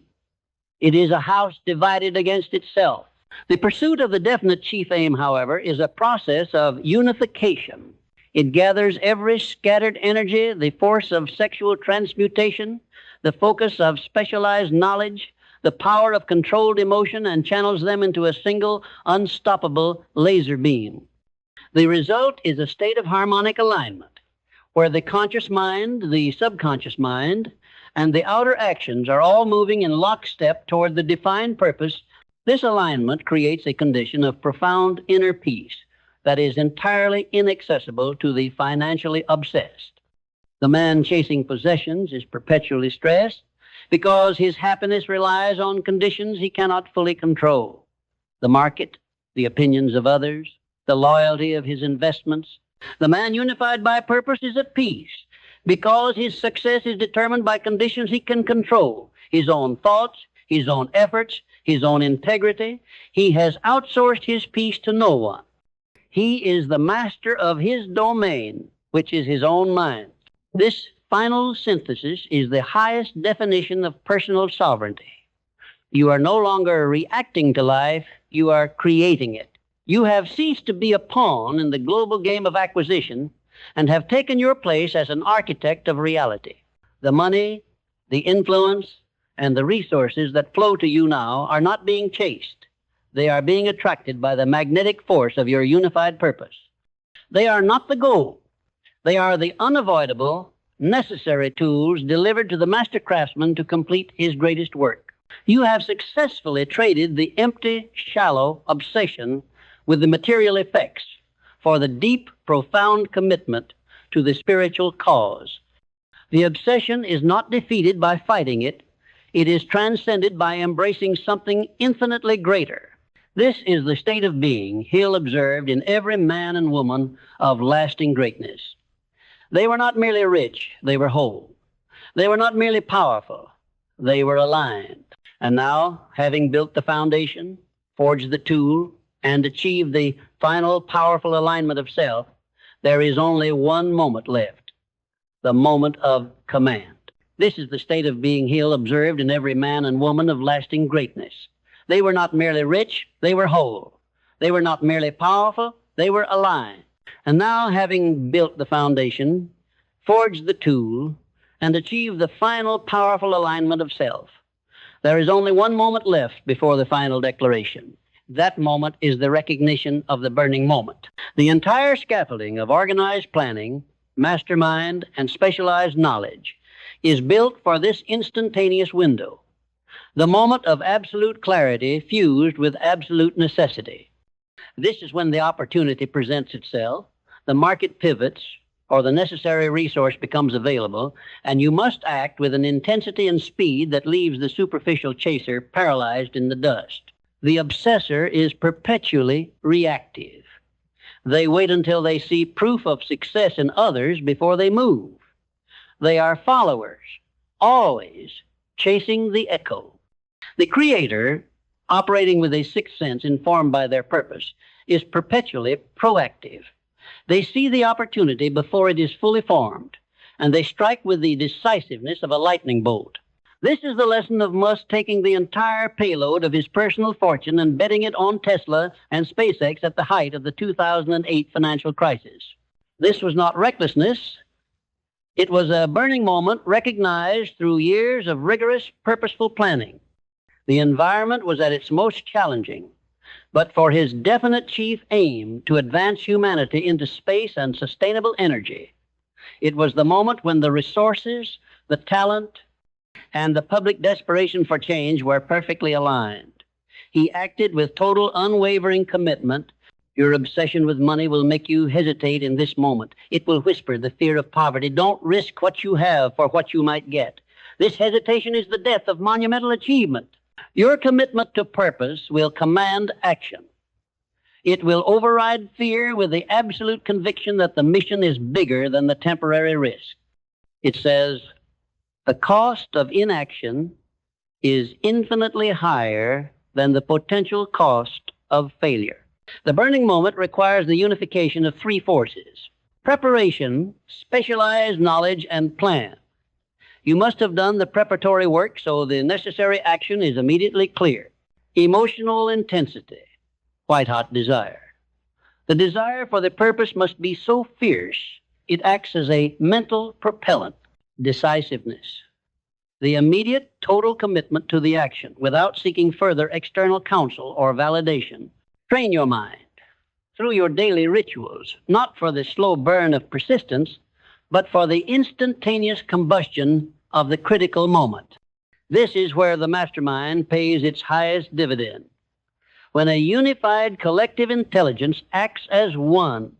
It is a house divided against itself. The pursuit of the definite chief aim, however, is a process of unification. It gathers every scattered energy, the force of sexual transmutation, the focus of specialized knowledge, the power of controlled emotion, and channels them into a single, unstoppable laser beam. The result is a state of harmonic alignment, where the conscious mind, the subconscious mind, and the outer actions are all moving in lockstep toward the defined purpose. This alignment creates a condition of profound inner peace that is entirely inaccessible to the financially obsessed. The man chasing possessions is perpetually stressed because his happiness relies on conditions he cannot fully control: the market, the opinions of others, the loyalty of his investments. The man unified by purpose is at peace because his success is determined by conditions he can control: his own thoughts, his own efforts, his own integrity. He has outsourced his peace to no one. He is the master of his domain, which is his own mind. This final synthesis is the highest definition of personal sovereignty. You are no longer reacting to life, you are creating it. You have ceased to be a pawn in the global game of acquisition and have taken your place as an architect of reality. The money, the influence, and the resources that flow to you now are not being chased. They are being attracted by the magnetic force of your unified purpose. They are not the goal. They are the unavoidable, necessary tools delivered to the master craftsman to complete his greatest work. You have successfully traded the empty, shallow obsession with the material effects for the deep, profound commitment to the spiritual cause. The obsession is not defeated by fighting it. It is transcended by embracing something infinitely greater. This is the state of being Hill observed in every man and woman of lasting greatness. They were not merely rich, they were whole. They were not merely powerful, they were aligned. And now, having built the foundation, forged the tool, and achieved the final powerful alignment of self, there is only one moment left: the moment of command. This is the state of being Hill observed in every man and woman of lasting greatness. They were not merely rich, they were whole. They were not merely powerful, they were aligned. And now, having built the foundation, forged the tool, and achieved the final powerful alignment of self, there is only one moment left before the final declaration. That moment is the recognition of the burning moment. The entire scaffolding of organized planning, mastermind, and specialized knowledge is built for this instantaneous window, the moment of absolute clarity fused with absolute necessity. This is when the opportunity presents itself, the market pivots, or the necessary resource becomes available, and you must act with an intensity and speed that leaves the superficial chaser paralyzed in the dust. The obsessor is perpetually reactive. They wait until they see proof of success in others before they move. They are followers, always chasing the echo. The creator, operating with a sixth sense informed by their purpose, is perpetually proactive. They see the opportunity before it is fully formed, and they strike with the decisiveness of a lightning bolt. This is the lesson of Musk taking the entire payload of his personal fortune and betting it on Tesla and SpaceX at the height of the 2008 financial crisis. This was not recklessness. It was a burning moment recognized through years of rigorous, purposeful planning. The environment was at its most challenging, but for his definite chief aim to advance humanity into space and sustainable energy, it was the moment when the resources, the talent, and the public desperation for change were perfectly aligned. He acted with total unwavering commitment. Your obsession with money will make you hesitate in this moment. It will whisper the fear of poverty. Don't risk what you have for what you might get. This hesitation is the death of monumental achievement. Your commitment to purpose will command action. It will override fear with the absolute conviction that the mission is bigger than the temporary risk. It says, the cost of inaction is infinitely higher than the potential cost of failure. The burning moment requires the unification of three forces: preparation, specialized knowledge, and plan. You must have done the preparatory work so the necessary action is immediately clear. Emotional intensity, white-hot desire. The desire for the purpose must be so fierce, it acts as a mental propellant. Decisiveness, the immediate total commitment to the action without seeking further external counsel or validation. Train your mind through your daily rituals, not for the slow burn of persistence, but for the instantaneous combustion of the critical moment. This is where the mastermind pays its highest dividend. When a unified collective intelligence acts as one,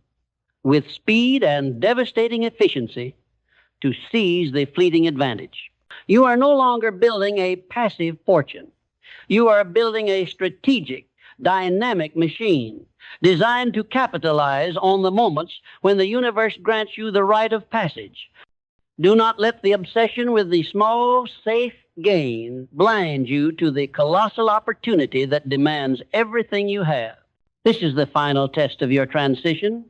with speed and devastating efficiency, to seize the fleeting advantage. You are no longer building a passive fortune. You are building a strategic, dynamic machine designed to capitalize on the moments when the universe grants you the rite of passage. Do not let the obsession with the small, safe gain blind you to the colossal opportunity that demands everything you have. This is the final test of your transition.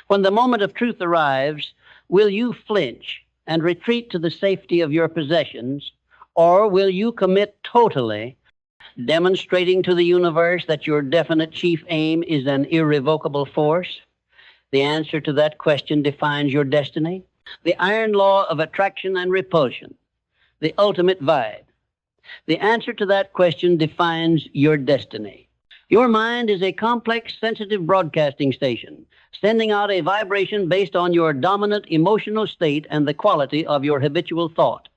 When the moment of truth arrives, will you flinch and retreat to the safety of your possessions, or will you commit totally, demonstrating to the universe that your definite chief aim is an irrevocable force? The answer to that question defines your destiny. The iron law of attraction and repulsion, the ultimate vibe. The answer to that question defines your destiny. Your mind is a complex, sensitive broadcasting station, sending out a vibration based on your dominant emotional state and the quality of your habitual thought.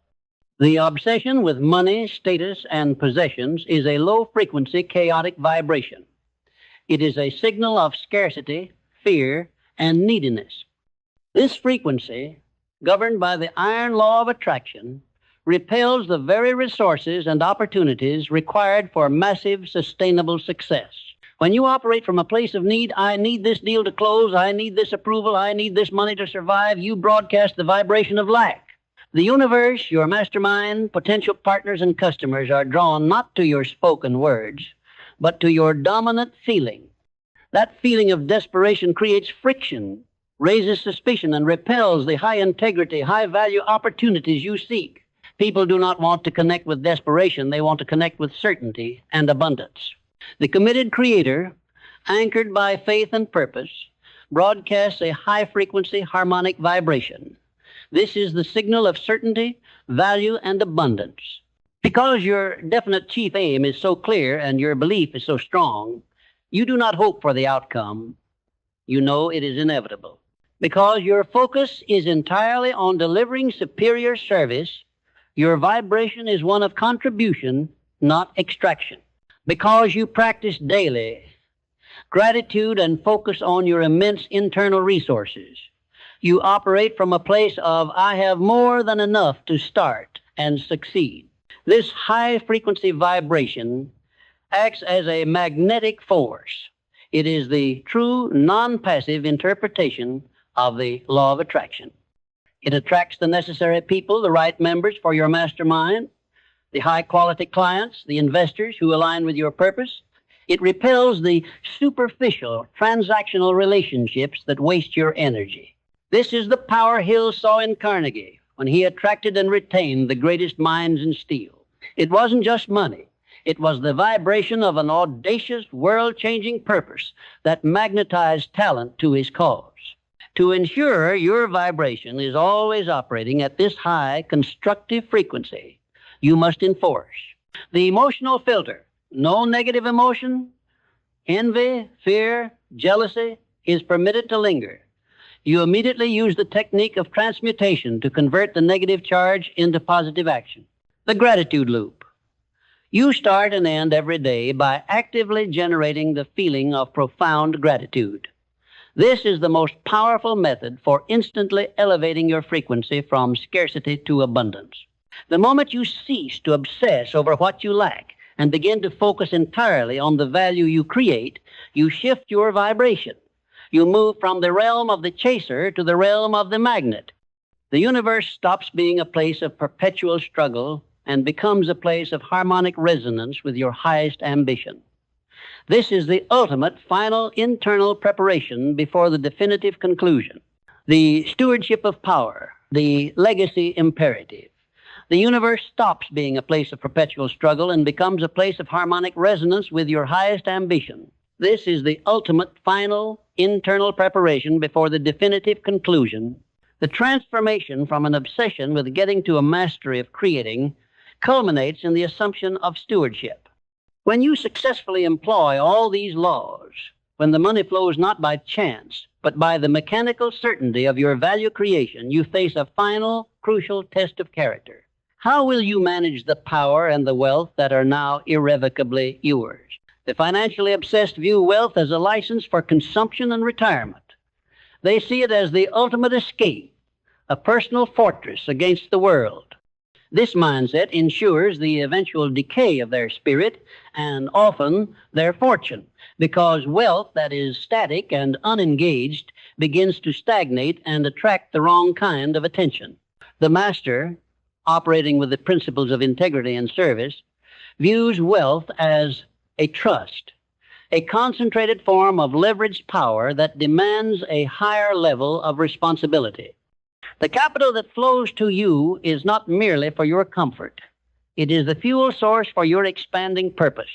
The obsession with money, status, and possessions is a low-frequency, chaotic vibration. It is a signal of scarcity, fear, and neediness. This frequency, governed by the iron law of attraction, repels the very resources and opportunities required for massive, sustainable success. When you operate from a place of need, I need this deal to close, I need this approval, I need this money to survive, you broadcast the vibration of lack. The universe, your mastermind, potential partners, and customers are drawn not to your spoken words, but to your dominant feeling. That feeling of desperation creates friction, raises suspicion, and repels the high-integrity, high-value opportunities you seek. People do not want to connect with desperation. They want to connect with certainty and abundance. The committed creator, anchored by faith and purpose, broadcasts a high-frequency harmonic vibration. This is the signal of certainty, value, and abundance. Because your definite chief aim is so clear and your belief is so strong, you do not hope for the outcome. You know it is inevitable. Because your focus is entirely on delivering superior service, your vibration is one of contribution, not extraction. Because you practice daily gratitude and focus on your immense internal resources, you operate from a place of, I have more than enough to start and succeed. This high-frequency vibration acts as a magnetic force. It is the true, non-passive interpretation of the law of attraction. It attracts the necessary people, the right members for your mastermind, the high-quality clients, the investors who align with your purpose. It repels the superficial, transactional relationships that waste your energy. This is the power Hill saw in Carnegie when he attracted and retained the greatest minds in steel. It wasn't just money. It was the vibration of an audacious, world-changing purpose that magnetized talent to his cause. To ensure your vibration is always operating at this high, constructive frequency, you must enforce the emotional filter. No negative emotion, envy, fear, jealousy is permitted to linger. You immediately use the technique of transmutation to convert the negative charge into positive action. The gratitude loop. You start and end every day by actively generating the feeling of profound gratitude. This is the most powerful method for instantly elevating your frequency from scarcity to abundance. The moment you cease to obsess over what you lack and begin to focus entirely on the value you create, you shift your vibration. You move from the realm of the chaser to the realm of the magnet. The universe stops being a place of perpetual struggle and becomes a place of harmonic resonance with your highest ambition. This is the ultimate, final, internal preparation before the definitive conclusion. The stewardship of power, the legacy imperative. The universe stops being a place of perpetual struggle and becomes a place of harmonic resonance with your highest ambition. This is the ultimate, final, internal preparation before the definitive conclusion. The transformation from an obsession with getting to a mastery of creating culminates in the assumption of stewardship. When you successfully employ all these laws, when the money flows not by chance, but by the mechanical certainty of your value creation, you face a final, crucial test of character. How will you manage the power and the wealth that are now irrevocably yours? The financially obsessed view wealth as a license for consumption and retirement. They see it as the ultimate escape, a personal fortress against the world. This mindset ensures the eventual decay of their spirit and often their fortune, because wealth that is static and unengaged begins to stagnate and attract the wrong kind of attention. The master, operating with the principles of integrity and service, views wealth as a trust, a concentrated form of leveraged power that demands a higher level of responsibility. The capital that flows to you is not merely for your comfort. It is the fuel source for your expanding purpose.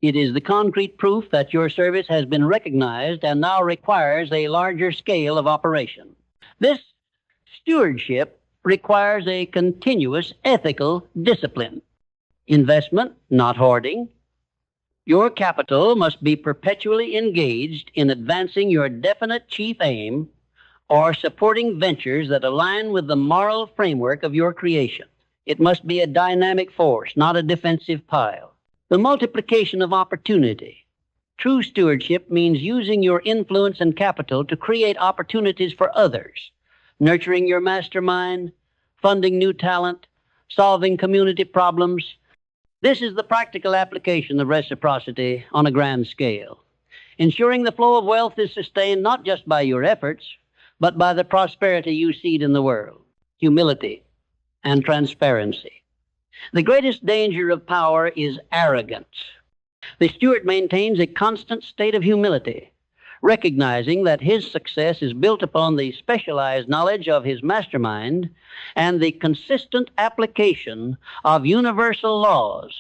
It is the concrete proof that your service has been recognized and now requires a larger scale of operation. This stewardship requires a continuous ethical discipline. Investment, not hoarding. Your capital must be perpetually engaged in advancing your definite chief aim or supporting ventures that align with the moral framework of your creation. It must be a dynamic force, not a defensive pile. The multiplication of opportunity. True stewardship means using your influence and capital to create opportunities for others, nurturing your mastermind, funding new talent, solving community problems. This is the practical application of reciprocity on a grand scale, ensuring the flow of wealth is sustained not just by your efforts, but by the prosperity you seed in the world. Humility and transparency. The greatest danger of power is arrogance. The steward maintains a constant state of humility, recognizing that his success is built upon the specialized knowledge of his mastermind and the consistent application of universal laws.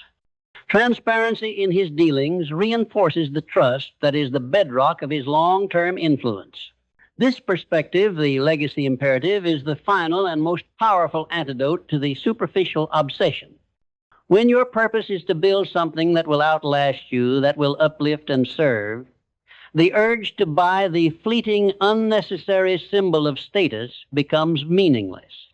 Transparency in his dealings reinforces the trust that is the bedrock of his long-term influence. This perspective, the legacy imperative, is the final and most powerful antidote to the superficial obsession. When your purpose is to build something that will outlast you, that will uplift and serve, the urge to buy the fleeting, unnecessary symbol of status becomes meaningless.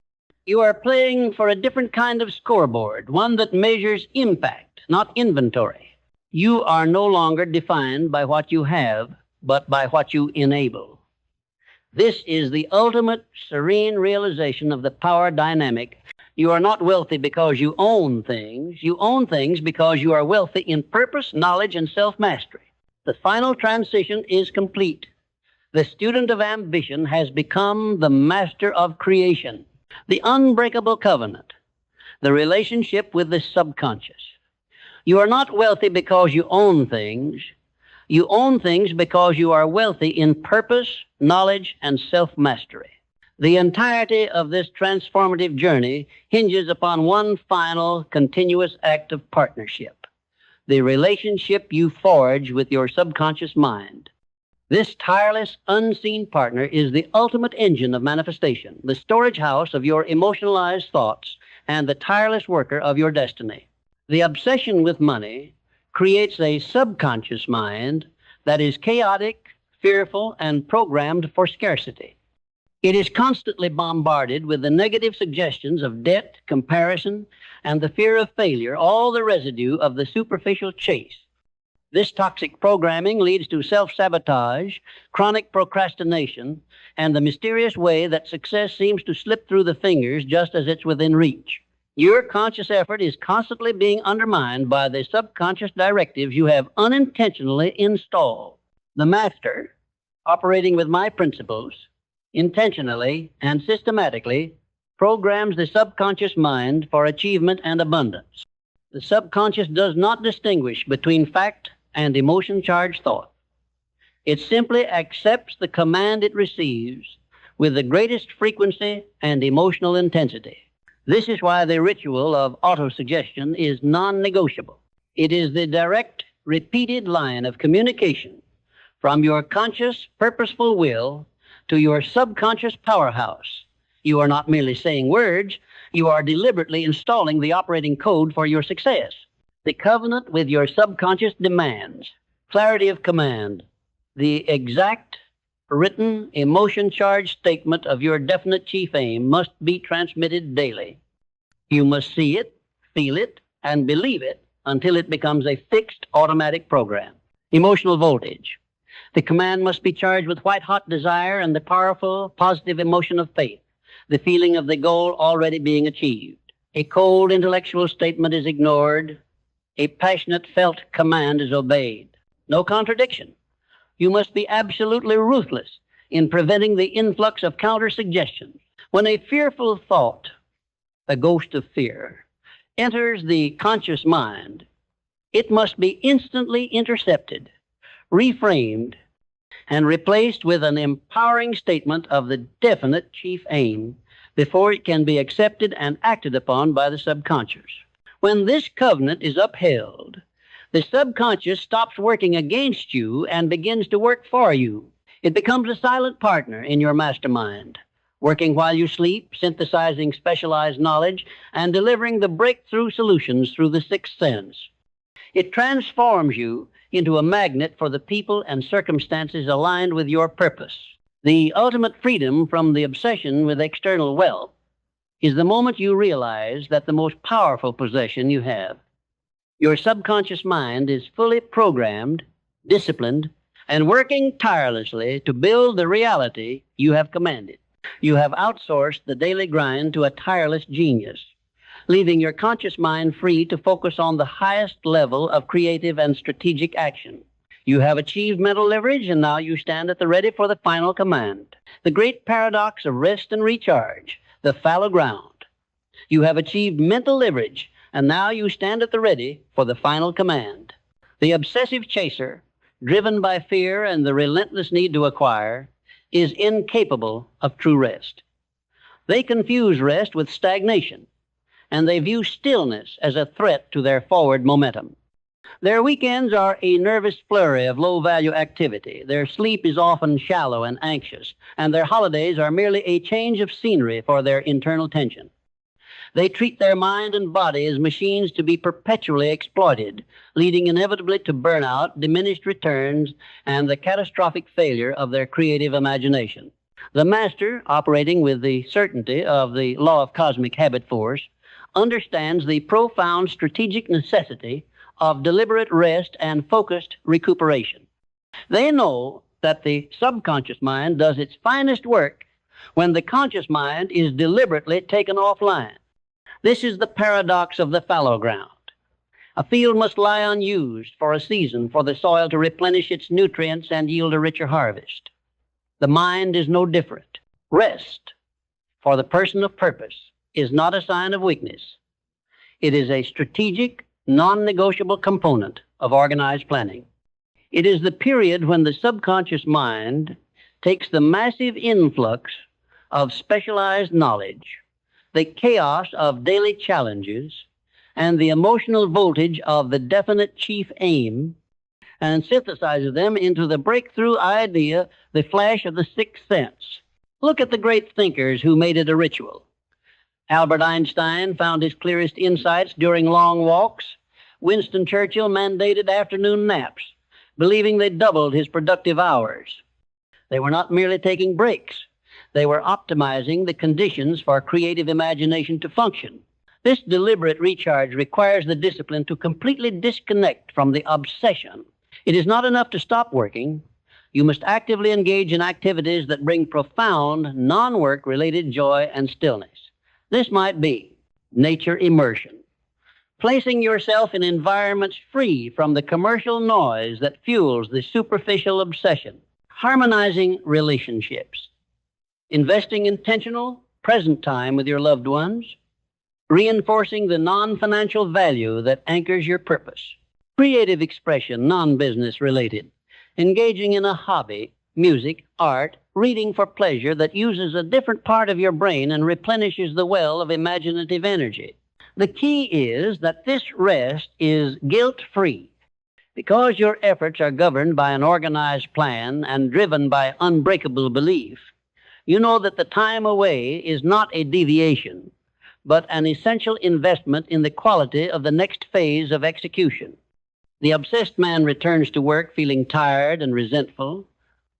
You are playing for a different kind of scoreboard, one that measures impact, not inventory. You are no longer defined by what you have, but by what you enable. This is the ultimate serene realization of the power dynamic. You are not wealthy because you own things. You own things because you are wealthy in purpose, knowledge, and self-mastery. The final transition is complete. The student of ambition has become the master of creation. The unbreakable covenant, the relationship with the subconscious. You are not wealthy because you own things. You own things because you are wealthy in purpose, knowledge, and self-mastery. The entirety of this transformative journey hinges upon one final, continuous act of partnership, the relationship you forge with your subconscious mind. This tireless, unseen partner is the ultimate engine of manifestation, the storage house of your emotionalized thoughts, and the tireless worker of your destiny. The obsession with money creates a subconscious mind that is chaotic, fearful, and programmed for scarcity. It is constantly bombarded with the negative suggestions of debt, comparison, and the fear of failure, all the residue of the superficial chase. This toxic programming leads to self-sabotage, chronic procrastination, and the mysterious way that success seems to slip through the fingers just as it's within reach. Your conscious effort is constantly being undermined by the subconscious directives you have unintentionally installed. The master, operating with my principles, intentionally and systematically programs the subconscious mind for achievement and abundance. The subconscious does not distinguish between fact and emotion-charged thought. It simply accepts the command it receives with the greatest frequency and emotional intensity. This is why the ritual of autosuggestion is non-negotiable. It is the direct, repeated line of communication from your conscious, purposeful will to your subconscious powerhouse. You are not merely saying words, you are deliberately installing the operating code for your success. The covenant with your subconscious demands clarity of command, the exact written, emotion-charged statement of your definite chief aim must be transmitted daily. You must see it, feel it, and believe it until it becomes a fixed automatic program. Emotional voltage. The command must be charged with white-hot desire and the powerful, positive emotion of faith, the feeling of the goal already being achieved. A cold intellectual statement is ignored. A passionate felt command is obeyed. No contradiction. You must be absolutely ruthless in preventing the influx of counter-suggestions. When a fearful thought, a ghost of fear, enters the conscious mind, it must be instantly intercepted, reframed, and replaced with an empowering statement of the definite chief aim before it can be accepted and acted upon by the subconscious. When this covenant is upheld, the subconscious stops working against you and begins to work for you. It becomes a silent partner in your mastermind, working while you sleep, synthesizing specialized knowledge, and delivering the breakthrough solutions through the sixth sense. It transforms you into a magnet for the people and circumstances aligned with your purpose. The ultimate freedom from the obsession with external wealth is the moment you realize that the most powerful possession you have, your subconscious mind, is fully programmed, disciplined, and working tirelessly to build the reality you have commanded. You have outsourced the daily grind to a tireless genius, leaving your conscious mind free to focus on the highest level of creative and strategic action. You have achieved mental leverage, and now you stand at the ready for the final command. The great paradox of rest and recharge, the fallow ground. You have achieved mental leverage, and now you stand at the ready for the final command. The obsessive chaser, driven by fear and the relentless need to acquire, is incapable of true rest. They confuse rest with stagnation, and they view stillness as a threat to their forward momentum. Their weekends are a nervous flurry of low-value activity. Their sleep is often shallow and anxious, and their holidays are merely a change of scenery for their internal tension. They treat their mind and body as machines to be perpetually exploited, leading inevitably to burnout, diminished returns, and the catastrophic failure of their creative imagination. The master, operating with the certainty of the law of cosmic habit force, understands the profound strategic necessity of deliberate rest and focused recuperation. They know that the subconscious mind does its finest work when the conscious mind is deliberately taken offline. This is the paradox of the fallow ground. A field must lie unused for a season for the soil to replenish its nutrients and yield a richer harvest. The mind is no different. Rest, for the person of purpose, is not a sign of weakness. It is a strategic, non-negotiable component of organized planning. It is the period when the subconscious mind takes the massive influx of specialized knowledge, the chaos of daily challenges, and the emotional voltage of the definite chief aim, and synthesizes them into the breakthrough idea, the flash of the sixth sense. Look at the great thinkers who made it a ritual. Albert Einstein found his clearest insights during long walks. Winston Churchill mandated afternoon naps, believing they doubled his productive hours. They were not merely taking breaks. They were optimizing the conditions for creative imagination to function. This deliberate recharge requires the discipline to completely disconnect from the obsession. It is not enough to stop working. You must actively engage in activities that bring profound, non-work related joy and stillness. This might be nature immersion, placing yourself in environments free from the commercial noise that fuels the superficial obsession, harmonizing relationships, investing intentional, present time with your loved ones, reinforcing the non-financial value that anchors your purpose, creative expression, non-business related, engaging in a hobby, music, art, reading for pleasure that uses a different part of your brain and replenishes the well of imaginative energy. The key is that this rest is guilt-free. Because your efforts are governed by an organized plan and driven by unbreakable belief, you know that the time away is not a deviation, but an essential investment in the quality of the next phase of execution. The obsessed man returns to work feeling tired and resentful.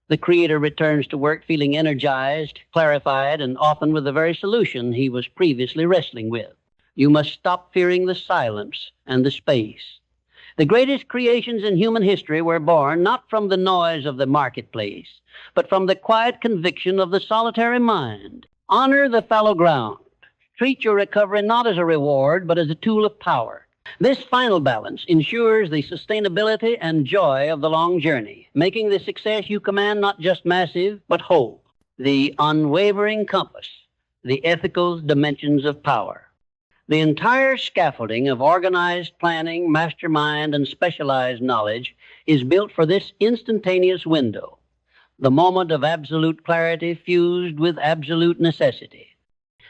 The creator returns to work feeling energized, clarified, and often with the very solution he was previously wrestling with. You must stop fearing the silence and the space. The greatest creations in human history were born not from the noise of the marketplace, but from the quiet conviction of the solitary mind. Honor the fallow ground. Treat your recovery not as a reward, but as a tool of power. This final balance ensures the sustainability and joy of the long journey, making the success you command not just massive, but whole. The unwavering compass, the ethical dimensions of power. The entire scaffolding of organized planning, mastermind, and specialized knowledge is built for this instantaneous window, the moment of absolute clarity fused with absolute necessity.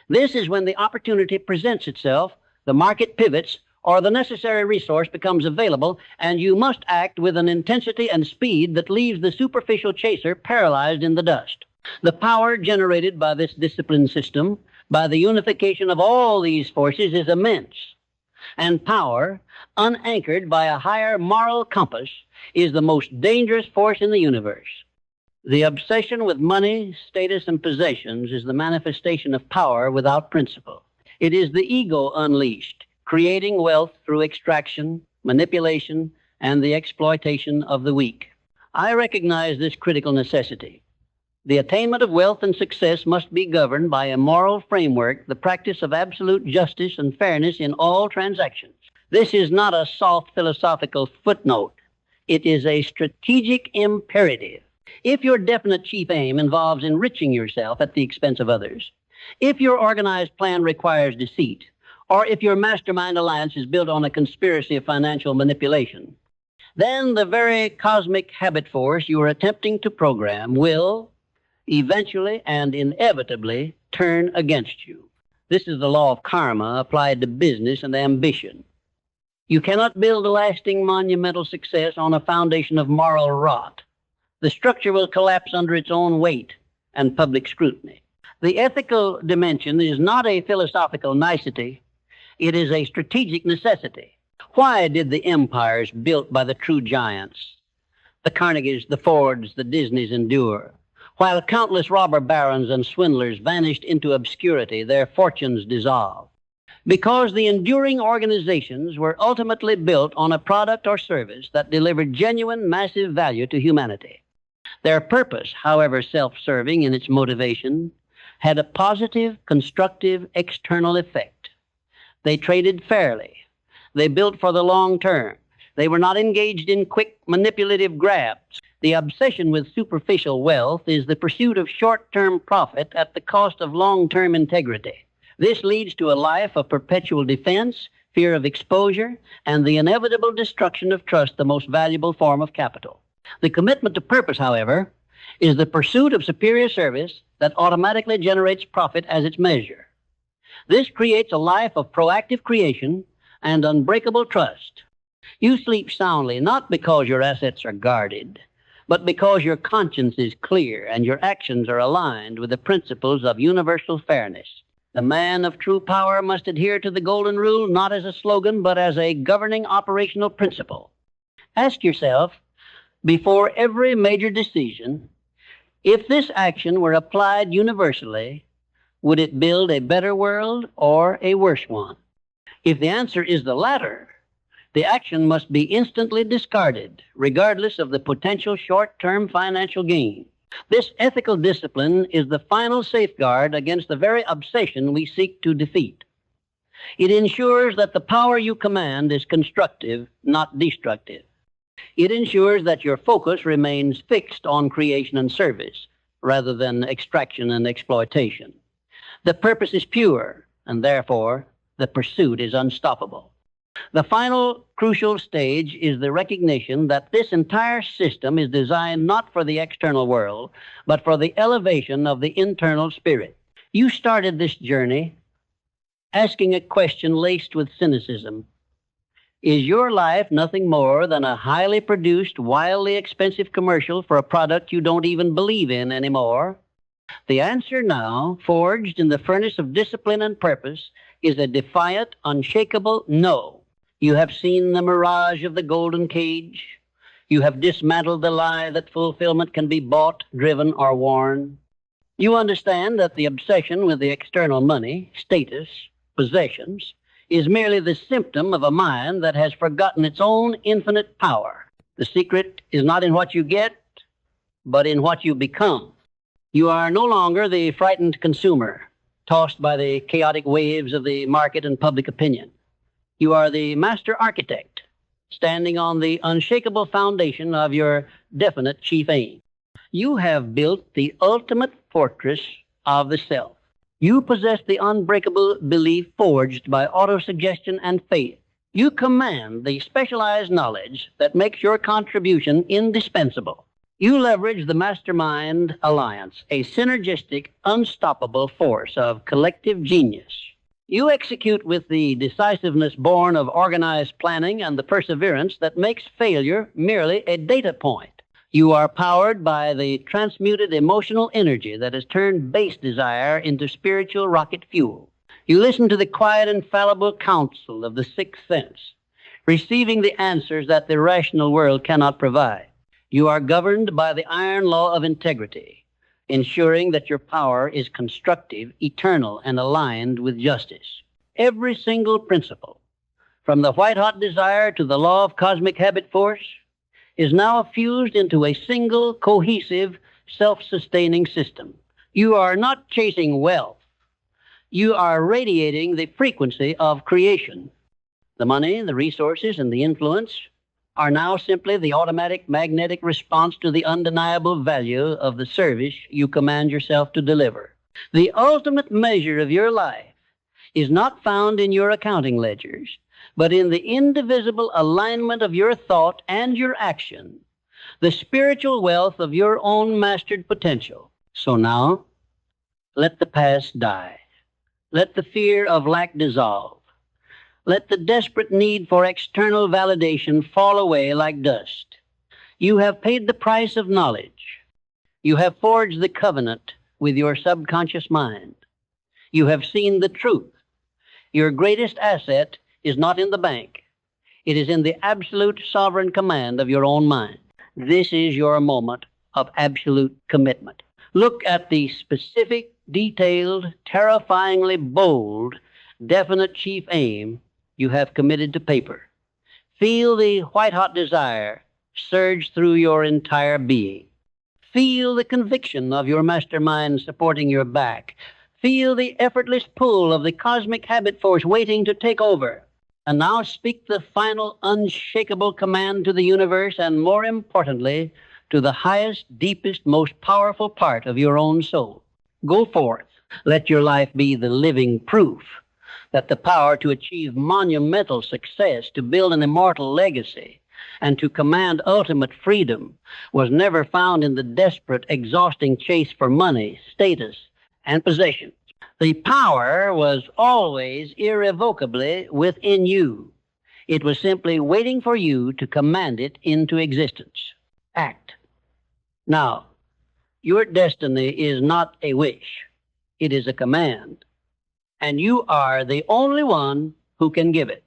This is when the opportunity presents itself, the market pivots, or the necessary resource becomes available, and you must act with an intensity and speed that leaves the superficial chaser paralyzed in the dust. The power generated by this disciplined system, by the unification of all these forces, is immense. And power, unanchored by a higher moral compass, is the most dangerous force in the universe. The obsession with money, status, and possessions is the manifestation of power without principle. It is the ego unleashed, creating wealth through extraction, manipulation, and the exploitation of the weak. I recognize this critical necessity. The attainment of wealth and success must be governed by a moral framework, the practice of absolute justice and fairness in all transactions. This is not a soft philosophical footnote. It is a strategic imperative. If your definite chief aim involves enriching yourself at the expense of others, if your organized plan requires deceit, or if your mastermind alliance is built on a conspiracy of financial manipulation, then the very cosmic habit force you are attempting to program will eventually and inevitably turn against you. This is the law of karma applied to business and ambition. You cannot build a lasting monumental success on a foundation of moral rot. The structure will collapse under its own weight and public scrutiny. The ethical dimension is not a philosophical nicety. It is a strategic necessity. Why did the empires built by the true giants, the Carnegies, the Fords, the Disneys, endure? While countless robber barons and swindlers vanished into obscurity, their fortunes dissolved. Because the enduring organizations were ultimately built on a product or service that delivered genuine, massive value to humanity. Their purpose, however self-serving in its motivation, had a positive, constructive, external effect. They traded fairly. They built for the long term. They were not engaged in quick, manipulative grabs. The obsession with superficial wealth is the pursuit of short-term profit at the cost of long-term integrity. This leads to a life of perpetual defense, fear of exposure, and the inevitable destruction of trust, the most valuable form of capital. The commitment to purpose, however, is the pursuit of superior service that automatically generates profit as its measure. This creates a life of proactive creation and unbreakable trust. You sleep soundly not because your assets are guarded, but because your conscience is clear and your actions are aligned with the principles of universal fairness. The man of true power must adhere to the golden rule not as a slogan, but as a governing operational principle. Ask yourself, before every major decision, if this action were applied universally, would it build a better world or a worse one? If the answer is the latter, the action must be instantly discarded, regardless of the potential short-term financial gain. This ethical discipline is the final safeguard against the very obsession we seek to defeat. It ensures that the power you command is constructive, not destructive. It ensures that your focus remains fixed on creation and service rather than extraction and exploitation. The purpose is pure, and therefore the pursuit is unstoppable. The final crucial stage is the recognition that this entire system is designed not for the external world, but for the elevation of the internal spirit. You started this journey asking a question laced with cynicism. Is your life nothing more than a highly produced, wildly expensive commercial for a product you don't even believe in anymore? The answer now, forged in the furnace of discipline and purpose, is a defiant, unshakable no. You have seen the mirage of the golden cage. You have dismantled the lie that fulfillment can be bought, driven, or worn. You understand that the obsession with the external money, status, possessions, is merely the symptom of a mind that has forgotten its own infinite power. The secret is not in what you get, but in what you become. You are no longer the frightened consumer, tossed by the chaotic waves of the market and public opinion. You are the master architect, standing on the unshakable foundation of your definite chief aim. You have built the ultimate fortress of the self. You possess the unbreakable belief forged by autosuggestion and faith. You command the specialized knowledge that makes your contribution indispensable. You leverage the mastermind alliance, a synergistic, unstoppable force of collective genius. You execute with the decisiveness born of organized planning and the perseverance that makes failure merely a data point. You are powered by the transmuted emotional energy that has turned base desire into spiritual rocket fuel. You listen to the quiet, infallible counsel of the sixth sense, receiving the answers that the rational world cannot provide. You are governed by the iron law of integrity, ensuring that your power is constructive, eternal, and aligned with justice. Every single principle, from the white-hot desire to the law of cosmic habit force, is now fused into a single, cohesive, self-sustaining system. You are not chasing wealth. You are radiating the frequency of creation. The money, the resources, and the influence are now simply the automatic magnetic response to the undeniable value of the service you command yourself to deliver. The ultimate measure of your life is not found in your accounting ledgers, but in the indivisible alignment of your thought and your action, the spiritual wealth of your own mastered potential. So now, let the past die. Let the fear of lack dissolve. Let the desperate need for external validation fall away like dust. You have paid the price of knowledge. You have forged the covenant with your subconscious mind. You have seen the truth. Your greatest asset is not in the bank. It is in the absolute sovereign command of your own mind. This is your moment of absolute commitment. Look at the specific, detailed, terrifyingly bold, definite chief aim you have committed to paper. Feel the white-hot desire surge through your entire being. Feel the conviction of your mastermind supporting your back. Feel the effortless pull of the cosmic habit force waiting to take over. And now speak the final unshakable command to the universe and, more importantly, to the highest, deepest, most powerful part of your own soul. Go forth. Let your life be the living proof that the power to achieve monumental success, to build an immortal legacy, and to command ultimate freedom was never found in the desperate, exhausting chase for money, status, and possessions. The power was always irrevocably within you. It was simply waiting for you to command it into existence. Act. Now, your destiny is not a wish. It is a command. And you are the only one who can give it.